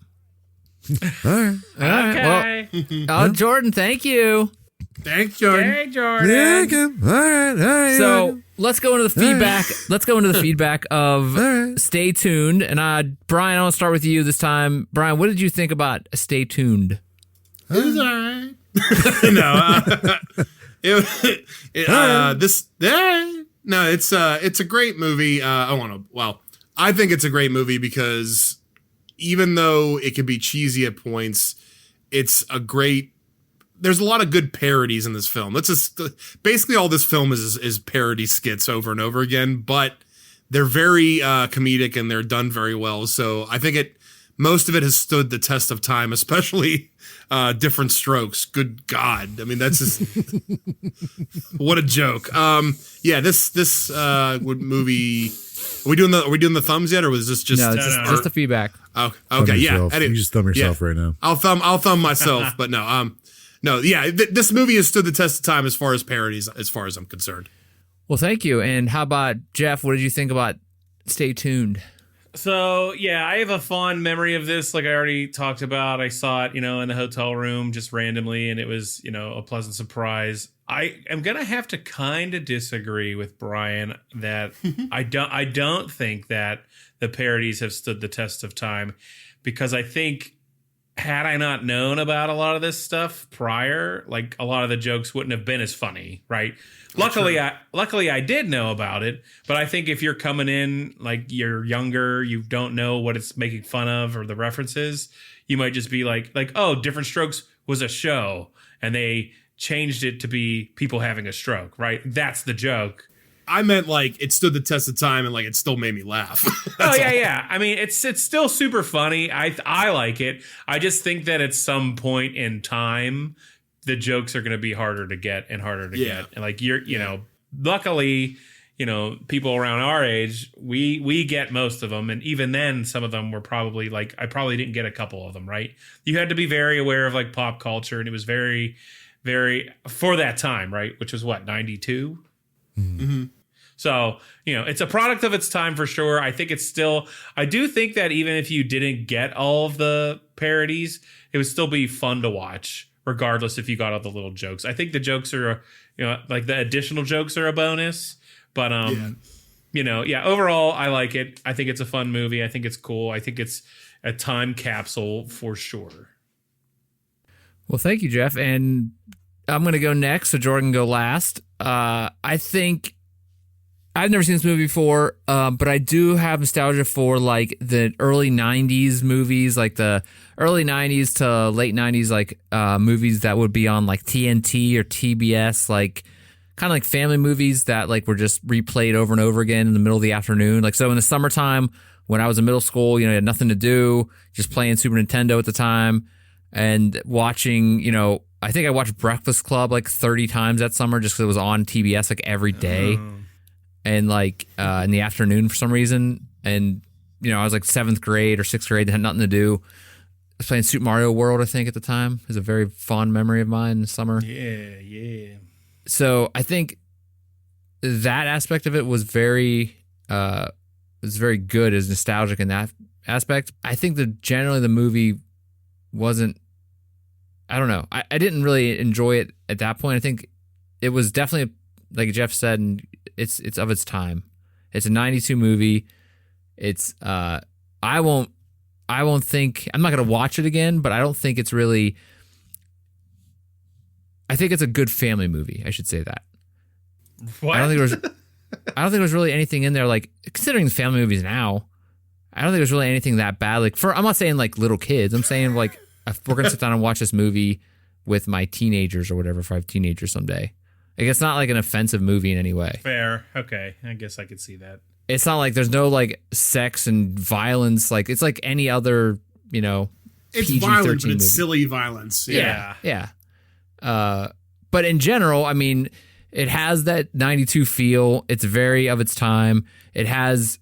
S2: All right.
S1: Okay. Well, Jordan, thank you.
S3: Thanks, Jordan.
S4: Hey, Jordan.
S2: Yeah, okay. All right.
S1: So let's go into the feedback. Let's go into the feedback of Stay Tuned. And Brian, I want to start with you this time. Brian, what did you think about Stay Tuned?
S3: It was all right. It's a great movie. I think it's a great movie because even though it can be cheesy at points, there's a lot of good parodies in this film. Basically all this film is parody skits over and over again, but they're very comedic and they're done very well. So I think most of it has stood the test of time, especially Different Strokes. Good God. I mean, that's just what a joke. This movie. Are we doing the thumbs yet, or was this just
S1: just the feedback?
S3: Oh, okay, yeah.
S2: You just thumb yourself right now.
S3: I'll thumb myself, but no. This movie has stood the test of time as far as parodies, as far as I'm concerned.
S1: Well, thank you. And how about Jeff? What did you think about Stay Tuned?
S4: So, yeah, I have a fond memory of this. Like I already talked about, I saw it, in the hotel room just randomly, and it was, a pleasant surprise. I am going to have to kind of disagree with Brian that I don't think that the parodies have stood the test of time, because I think had I not known about a lot of this stuff prior, like a lot of the jokes wouldn't have been as funny, right? Luckily I did know about it, but I think if you're coming in like you're younger, you don't know what it's making fun of or the references, you might just be like, oh, Different Strokes was a show and they changed it to be people having a stroke, right? That's the joke.
S3: I meant like it stood the test of time and like it still made me laugh.
S4: Yeah. I mean, it's still super funny. I like it. I just think that at some point in time, the jokes are going to be harder to get and harder to get. And like luckily, people around our age, we get most of them, and even then, some of them were probably like I probably didn't get a couple of them. Right? You had to be very aware of like pop culture, and it was very, very for that time, right? Which was what 92.
S3: Mm-hmm.
S4: So, it's a product of its time for sure. I think I do think that even if you didn't get all of the parodies, it would still be fun to watch, regardless if you got all the little jokes. I think the jokes are, like the additional jokes are a bonus. But, overall, I like it. I think it's a fun movie. I think it's cool. I think it's a time capsule for sure.
S1: Well, thank you, Jeff. And I'm going to go next, so Jordan can go last. I think I've never seen this movie before, but I do have nostalgia for like the early 90s movies, like the early 90s to late 90s, like movies that would be on like TNT or TBS, like kind of like family movies that like were just replayed over and over again in the middle of the afternoon. Like, so in the summertime when I was in middle school, you had nothing to do, just playing Super Nintendo at the time and watching, I think I watched Breakfast Club like 30 times that summer just because it was on TBS like every day and like in the afternoon for some reason. And, I was like 7th grade or 6th grade, had nothing to do. I was playing Super Mario World, I think, at the time. It was a very fond memory of mine in the summer.
S4: Yeah.
S1: So I think that aspect of it was very good, as nostalgic in that aspect. I think that generally the movie wasn't, I don't know. I didn't really enjoy it at that point. I think it was definitely, like Jeff said, and it's of its time. It's a 92 movie. It's I won't think, I'm not going to watch it again, but I don't think it's really, I think it's a good family movie. I should say that.
S4: What?
S1: I don't think there was really anything in there, like, considering the family movies now, I don't think there's really anything that bad. Like, I'm not saying like little kids. I'm saying like, if we're going to sit down and watch this movie with my teenagers or whatever, if I have teenagers someday. Like, it's not like an offensive movie in any way.
S4: Fair. Okay. I guess I could see that.
S1: It's not like there's no like sex and violence. Like, it's like any other,
S3: it's
S1: PG-13
S3: violent, but it's
S1: movie.
S3: silly violence.
S1: Yeah. But in general, I mean, it has that 92 feel. It's very of its time. It has,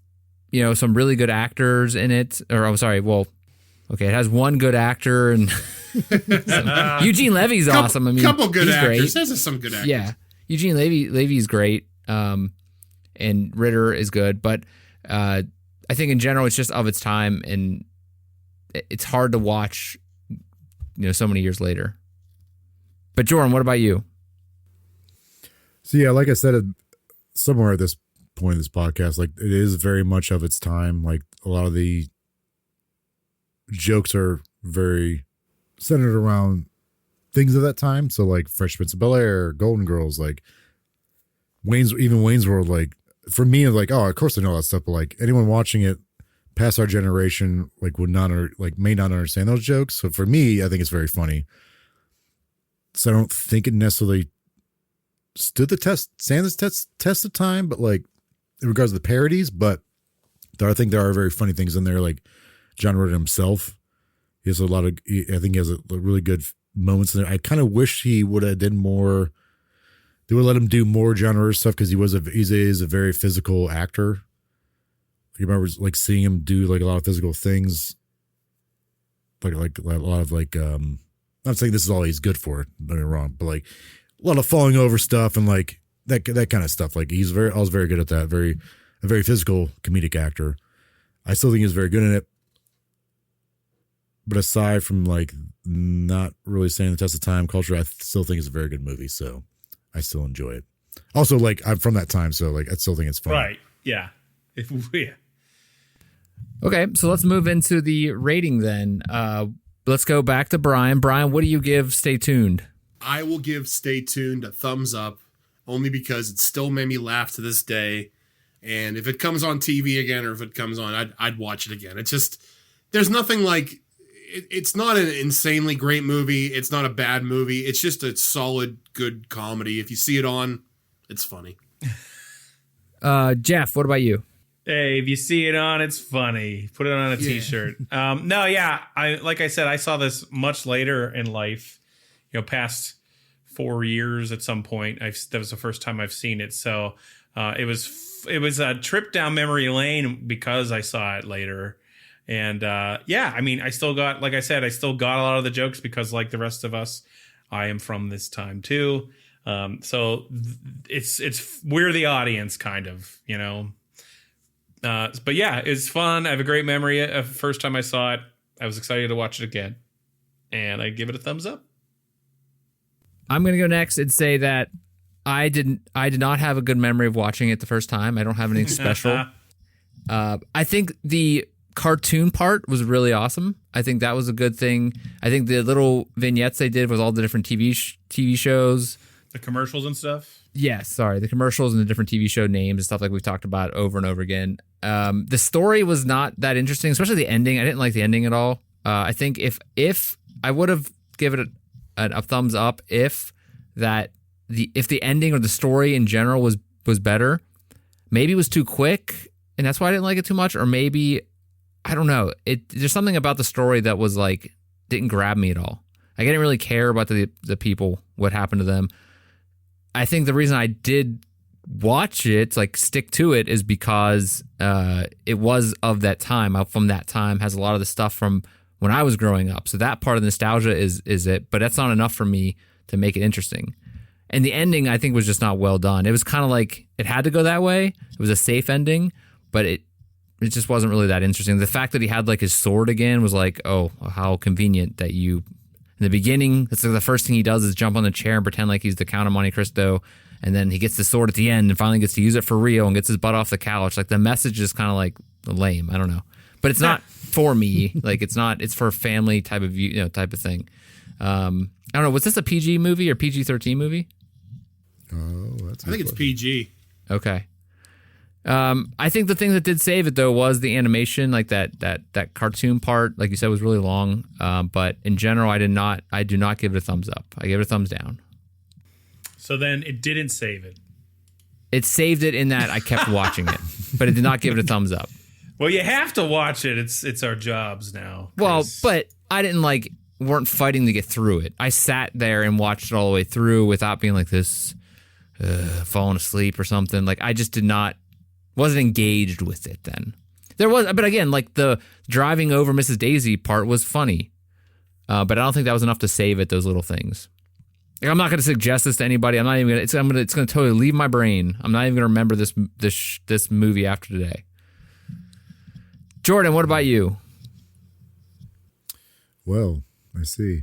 S1: some really good actors in it. Or I'm sorry, it has one good actor and Eugene Levy's awesome. I mean,
S3: couple good
S1: he's
S3: actors.
S1: Great.
S3: There's some good actors.
S1: Yeah, Eugene Levy's great. And Ritter is good, but I think in general it's just of its time, and it's hard to watch, so many years later. But Jordan, what about you?
S2: So yeah, like I said, somewhere at this point in this podcast, like it is very much of its time. Like a lot of the jokes are very centered around things of that time. So like Fresh Prince of Bel-Air, Golden Girls, like Wayne's World. Like for me, like, oh, of course I know that stuff, but like anyone watching it past our generation, like may not understand those jokes. So for me, I think it's very funny. So I don't think it necessarily stand the test of time, but like in regards to the parodies, but I think there are very funny things in there. Like John Ritter himself, I think he has a really good moments in there. I kind of wish he would have done more. They would let him do more John Ritter stuff because he is a very physical actor. You remember like seeing him do like a lot of physical things, like a lot of like I'm not saying this is all he's good for. Don't get me wrong, but like a lot of falling over stuff and like that kind of stuff. Like I was very good at that. A very physical comedic actor. I still think he's very good in it. But aside from like not really standing the test of time culture, I still think it's a very good movie. So I still enjoy it. Also, like I'm from that time, so like I still think it's fun.
S4: Right. Yeah. Yeah.
S1: Okay, so let's move into the rating then. Let's go back to Brian. Brian, what do you give Stay Tuned?
S3: I will give Stay Tuned a thumbs up, only because it still made me laugh to this day. And if it comes on TV again, or if it comes on, I'd watch it again. It's just, there's nothing like, it's not an insanely great movie. It's not a bad movie. It's just a solid, good comedy. If you see it on, it's funny.
S1: Jeff, what about you?
S4: Hey, if you see it on, it's funny. Put it on a t-shirt. Like I said, I saw this much later in life, past 4 years at some point. That was the first time I've seen it. So it was a trip down memory lane because I saw it later. And I still got, like I said, I still got a lot of the jokes because like the rest of us, I am from this time too. So we're the audience kind of, but yeah, it's fun. I have a great memory of the first time I saw it. I was excited to watch it again, and I give it a thumbs up.
S1: I'm going to go next and say that I did not have a good memory of watching it the first time. I don't have anything special. I think the cartoon part was really awesome. I think that was a good thing. I think the little vignettes they did with all the different TV shows,
S5: the commercials and stuff.
S1: Yes, sorry, the commercials and the different TV show names and stuff like we've talked about over and over again. The story was not that interesting, especially the ending. I didn't like the ending at all. I think if I would have given it a thumbs up if the ending or the story in general was better. Maybe it was too quick, and that's why I didn't like it too much. Or maybe I don't know. There's something about the story that was like didn't grab me at all. I didn't really care about the people, what happened to them. I think the reason I did watch it, like stick to it, is because it was of that time. From that time, has a lot of the stuff from when I was growing up. So that part of the nostalgia is it, but that's not enough for me to make it interesting. And the ending, I think, was just not well done. It was kind of like it had to go that way. It was a safe ending, but it just wasn't really that interesting. The fact that he had like his sword again was like, oh, how convenient that you. In the beginning, that's like the first thing he does is jump on the chair and pretend like he's the Count of Monte Cristo, and then he gets the sword at the end and finally gets to use it for real and gets his butt off the couch. Like the message is kind of like lame. I don't know, but it's not for me. Like it's not. It's for a family type of type of thing. I don't know. Was this a PG movie or PG-13 movie?
S2: Oh, that's.
S3: I think it's PG.
S1: Okay. I think the thing that did save it though was the animation, like that cartoon part, like you said, was really long. But in general, I do not give it a thumbs up. I gave it a thumbs down.
S5: So then it didn't save it.
S1: It saved it in that I kept watching it, but it did not give it a thumbs up.
S5: Well, you have to watch it. It's our jobs now.
S1: Well, but I didn't weren't fighting to get through it. I sat there and watched it all the way through without being like this, falling asleep or something. Like I just wasn't engaged with it then. There was, but again, like the driving over Mrs. Daisy part was funny. But I don't think that was enough to save it, those little things. Like, I'm not going to suggest this to anybody. I'm not even going to, it's going to totally leave my brain. I'm not even going to remember this movie after today. Jordan, what about you?
S2: Well, I see.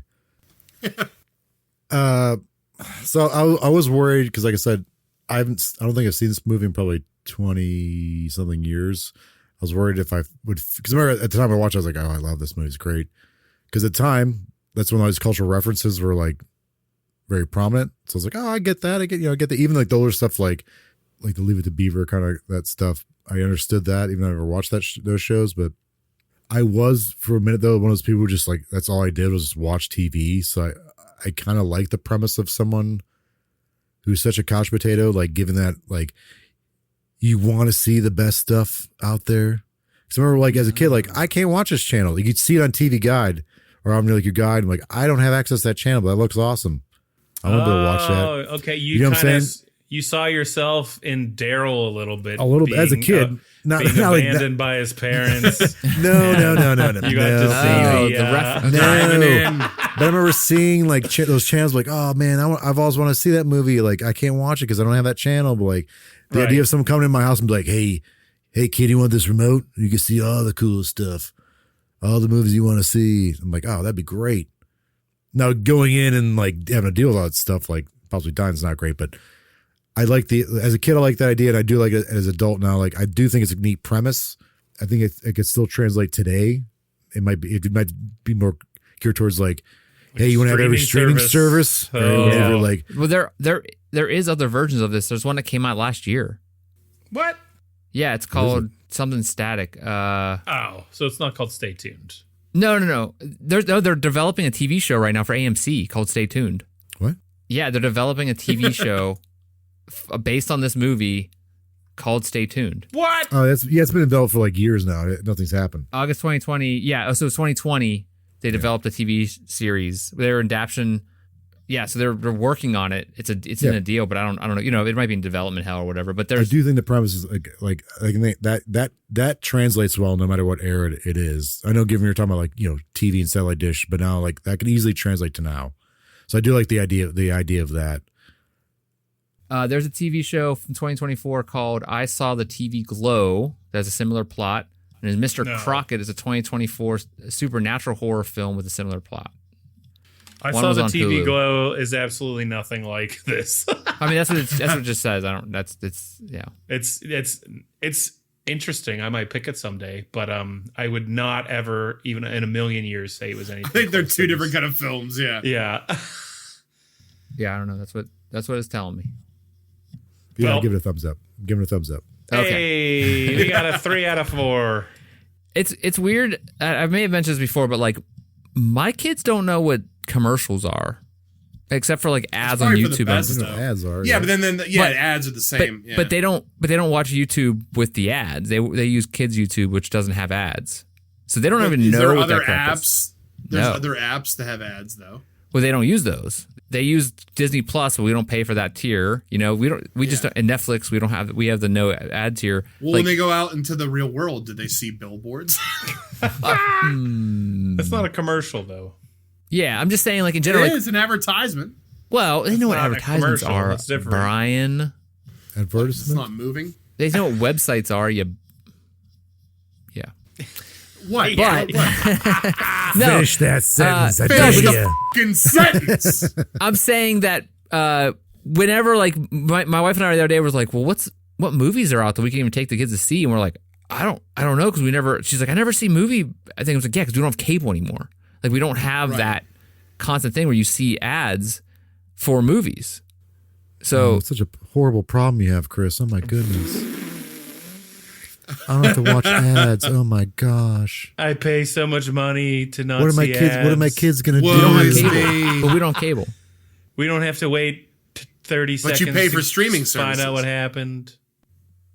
S2: So I was worried because, like I said, I don't think I've seen this movie in probably 20 something years. I was worried if I would, because remember at the time I watched, I was like, oh, I love this movie. It's great. Because at the time, that's when all these cultural references were like very prominent. So I was like, oh, I get that. I get that. Even like the older stuff, like the Leave It to Beaver kind of that stuff. I understood that, even though I never watched those shows. But I was, for a minute though, one of those people who just like, that's all I did was just watch TV. So I kind of like the premise of someone who's such a couch potato, like given that, like, you want to see the best stuff out there. Because I remember, like, as a kid, like, I can't watch this channel. Like, you'd see it on TV Guide, or I'm like your guide. I'm like, I don't have access to that channel, but that looks awesome. I want to be able to watch that.
S5: Oh, okay.
S2: You know what I'm saying?
S5: You saw yourself in Daryl a little bit.
S2: A little bit as a kid.
S5: Not abandoned by his parents.
S2: No.
S5: You got to see diving in.
S2: But I remember seeing like those channels, like, oh man, I've always wanted to see that movie. Like, I can't watch it because I don't have that channel. But like, the idea of someone coming in my house and be like, hey kid, you want this remote? You can see all the cool stuff, all the movies you want to see. I'm like, oh, that'd be great. Now going in and like having to deal with all that stuff, like possibly dying is not great, but I like as a kid, I like that idea, and I do like it as an adult now. Like, I do think it's a neat premise. I think it could still translate today. It might be more geared towards like, hey, you want to have every streaming service?
S5: Oh,
S2: yeah.
S5: yeah.
S1: Well, there is other versions of this. There's one that came out last year.
S5: What?
S1: Yeah, it's called something static.
S5: So it's not called Stay Tuned.
S1: No. They're developing a TV show right now for AMC called Stay Tuned.
S2: What?
S1: Yeah, they're developing a TV show based on this movie called Stay Tuned.
S5: What?
S2: Oh, it's been developed for like years now. Nothing's happened.
S1: August 2020. Yeah, so it's 2020. They developed a TV series. They were in adaptation. Yeah, so they're working on it. It's in a deal, but I don't know. You know, it might be in development hell or whatever. But I
S2: do think the premise is like I think that translates well no matter what era it is. I know, given you're talking about like, you know, TV and satellite dish, but now like that can easily translate to now. So I do like the idea of that.
S1: There's a TV show from 2024 called I Saw the TV Glow that has a similar plot. And Mr. Crockett is a 2024 supernatural horror film with a similar plot.
S5: I saw the TV Hulu. Glow is absolutely nothing like this.
S1: I mean, that's what it just says. I don't. Yeah.
S4: It's interesting. I might pick it someday, but I would not ever, even in a million years, say it was anything.
S3: I think they're
S4: close
S3: two
S4: to
S3: different
S4: this.
S3: kind of films. Yeah.
S4: Yeah.
S1: Yeah, I don't know. That's what it's telling me.
S2: Yeah,
S4: Well-
S2: give it a thumbs up. Give it a thumbs up.
S1: Okay.
S4: Hey, we got a 3 out of 4.
S1: It's weird. I may have mentioned this before, but like my kids don't know what commercials are, except for like ads on
S3: probably for the
S1: YouTube.
S3: best,
S1: and-
S3: though.
S2: Ads are.
S3: Yeah, but then
S1: But-
S3: ads are the same.
S1: But they don't watch YouTube with the ads. They use kids YouTube, which doesn't have ads, so they don't even
S3: Is
S1: know
S3: there
S1: what
S3: other
S1: that crap is.
S3: apps? There's
S1: No.
S3: other apps that have ads though.
S1: Well, they don't use those. They use Disney Plus, but we don't pay for that tier. You know, we don't. We just don't, and Netflix. We don't have. We have the no ad tier.
S3: Well,
S1: Like,
S3: when they go out into the real world, did they see billboards?
S4: That's not a commercial, though.
S1: yeah, I'm just saying, like in general.
S3: It
S1: Like,
S3: is an advertisement.
S1: well, they know what
S4: not a
S1: advertisements
S4: commercial.
S1: are,
S4: That's different.
S1: Brian.
S3: It's
S2: Advertisement.
S3: not moving.
S1: They know what websites are. Yeah.
S3: What?
S1: But no,
S2: Finish that sentence. I
S3: Finish
S2: dare
S3: the
S2: you.
S3: fucking sentence.
S1: I'm saying that whenever like my wife and I the other day was like, well, what movies are out that we can even take the kids to see? And we're like, I don't know because we never. She's like, I never see movie. I think I was like, yeah, because we don't have cable anymore. Like we don't have
S3: Right.
S1: that constant thing where you see ads for movies. So
S2: Oh, it's such a horrible problem you have, Chris. Oh my goodness. I don't have to watch ads. Oh my gosh.
S4: I pay so much money to not
S2: What are my
S4: see
S2: kids? What are my
S4: ads.
S2: kids gonna
S3: Whoa,
S1: we don't have
S3: it's
S2: do?
S1: cable, but we don't have cable.
S4: We don't have to wait 30
S3: But
S4: seconds.
S3: you pay
S4: to
S3: for streaming
S4: Find out
S3: services.
S4: what happened.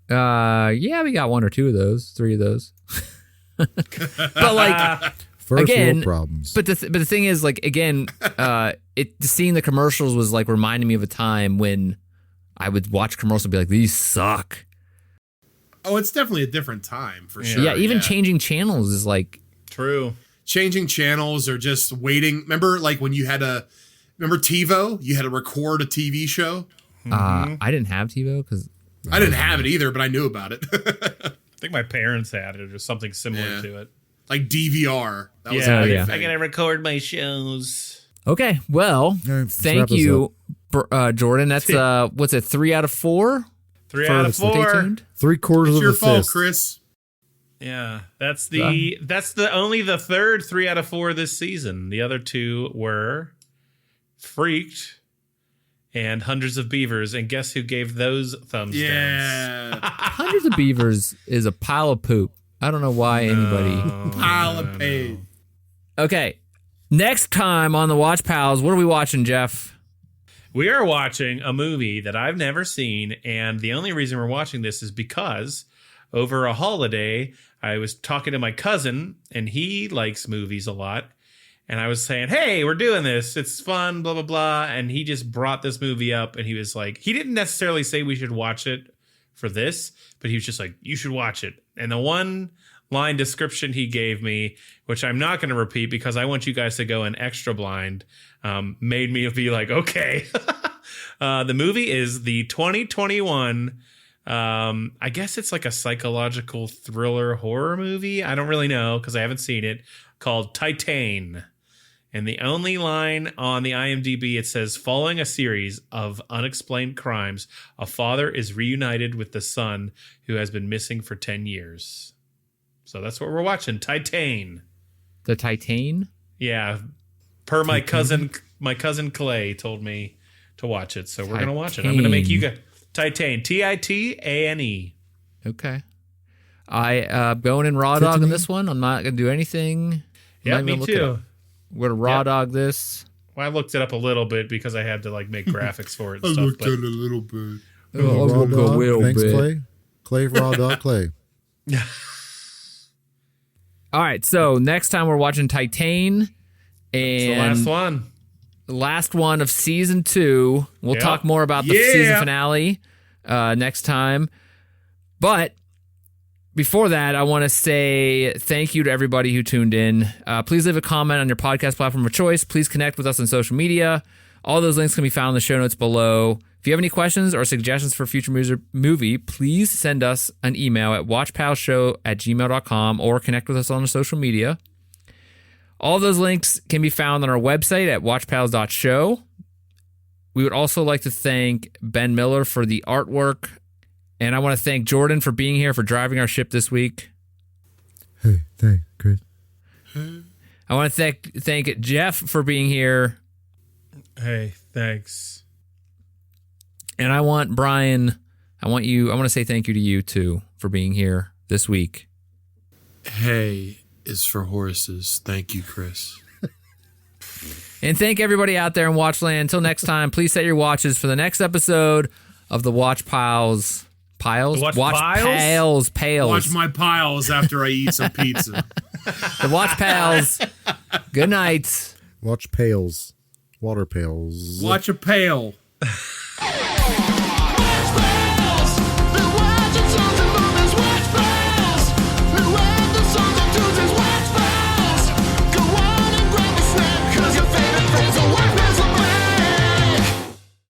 S1: Yeah, we got 1 or 2 of those, 3 of those. But like.
S2: First
S1: Again,
S2: world problems.
S1: But the thing is, like again, seeing the commercials was like reminding me of a time when I would watch commercials and be like, these suck.
S3: Oh, it's definitely a different time for sure.
S1: Yeah, even changing channels is like,
S4: True.
S3: changing channels or just waiting. Remember, like when you had remember TiVo? You had to record a TV show.
S1: I didn't have TiVo because
S3: I didn't have it either, but I knew about it.
S4: I think my parents had it or something similar
S3: Yeah.
S4: to it.
S3: Like DVR. That was
S4: Yeah,
S3: a big
S1: yeah.
S3: thing.
S4: I gotta record my shows.
S1: okay, well,
S2: All right, let's
S1: thank
S2: wrap this
S1: you, Jordan. That's what's it, 3 out of 4?
S4: 3 out of
S1: Stay
S4: 4.
S1: tuned.
S2: 3/4
S3: It's
S2: of
S3: your
S2: a
S3: fault,
S2: fist.
S3: Chris.
S4: Yeah, that's the only the third 3 out of 4 this season. The other 2 were Freaked and Hundreds of Beavers. And guess who gave those thumbs downs?
S3: Yeah.
S1: Hundreds of Beavers is a pile of poop. I don't know why anybody.
S3: Pile of pain.
S1: Okay, next time on the Watch Pals, what are we watching, Jeff?
S4: We are watching a movie that I've never seen, and the only reason we're watching this is because over a holiday, I was talking to my cousin, and he likes movies a lot, and I was saying, hey, we're doing this. It's fun, blah, blah, blah, and he just brought this movie up, and he was like, he didn't necessarily say we should watch it for this, but he was just like, you should watch it. And the one line description he gave me, which I'm not going to repeat because I want you guys to go in extra blind, made me be like, okay. The movie is the 2021, I guess it's like a psychological thriller horror movie. I don't really know because I haven't seen it, called Titan. And the only line on the IMDb, it says, following a series of unexplained crimes, a father is reunited with the son who has been missing for 10 years. So that's what we're watching, Titan.
S1: The Titan?
S4: Yeah, per my cousin Clay told me to watch it, so we're gonna watch it. I'm gonna make you guys Titan, Titane.
S1: Okay. I going in raw dog on this one. I'm not gonna do anything. I'm
S4: Yeah,
S1: not even
S4: me
S1: gonna look it up.
S4: too.
S1: We're gonna raw
S4: Yep.
S1: dog this.
S4: Well, I looked it up a little bit because I had to like make graphics for it
S3: I
S4: and stuff.
S3: looked
S4: But
S3: at it a little bit.
S1: Oh,
S2: Raw
S1: we'll go
S2: dog.
S1: a
S2: Thanks,
S1: bit.
S2: Clay. Clay, raw dog, Clay.
S1: All right, so next time we're watching Titan,
S4: it's the
S1: and
S4: last one.
S1: last one of season 2. We'll
S4: Yep.
S1: talk more about the
S3: Yeah.
S1: season finale next time. But before that, I want to say thank you to everybody who tuned in. Please leave a comment on your podcast platform of choice. Please connect with us on social media. All those links can be found in the show notes below. If you have any questions or suggestions for future movie, please send us an email at watchpals.show@gmail.com or connect with us on the social media. All those links can be found on our website at watchpals.show. We would also like to thank Ben Miller for the artwork. And I want to thank Jordan for being here, for driving our ship this week.
S2: Hey, thanks, Chris.
S1: I want to thank Jeff for being here.
S4: Hey, thanks.
S1: And I want Brian, I want to say thank you to you too for being here this week.
S3: Hey is for horses. Thank you, Chris.
S1: And thank everybody out there in Watchland. Until next time, please set your watches for the next episode of the Watch Pals. Piles?
S4: Watch
S1: Pals? Pales.
S3: Watch my piles after I eat some pizza.
S1: The Watch Pals. Good night.
S2: Watch pails. Water pails.
S3: Watch a pail.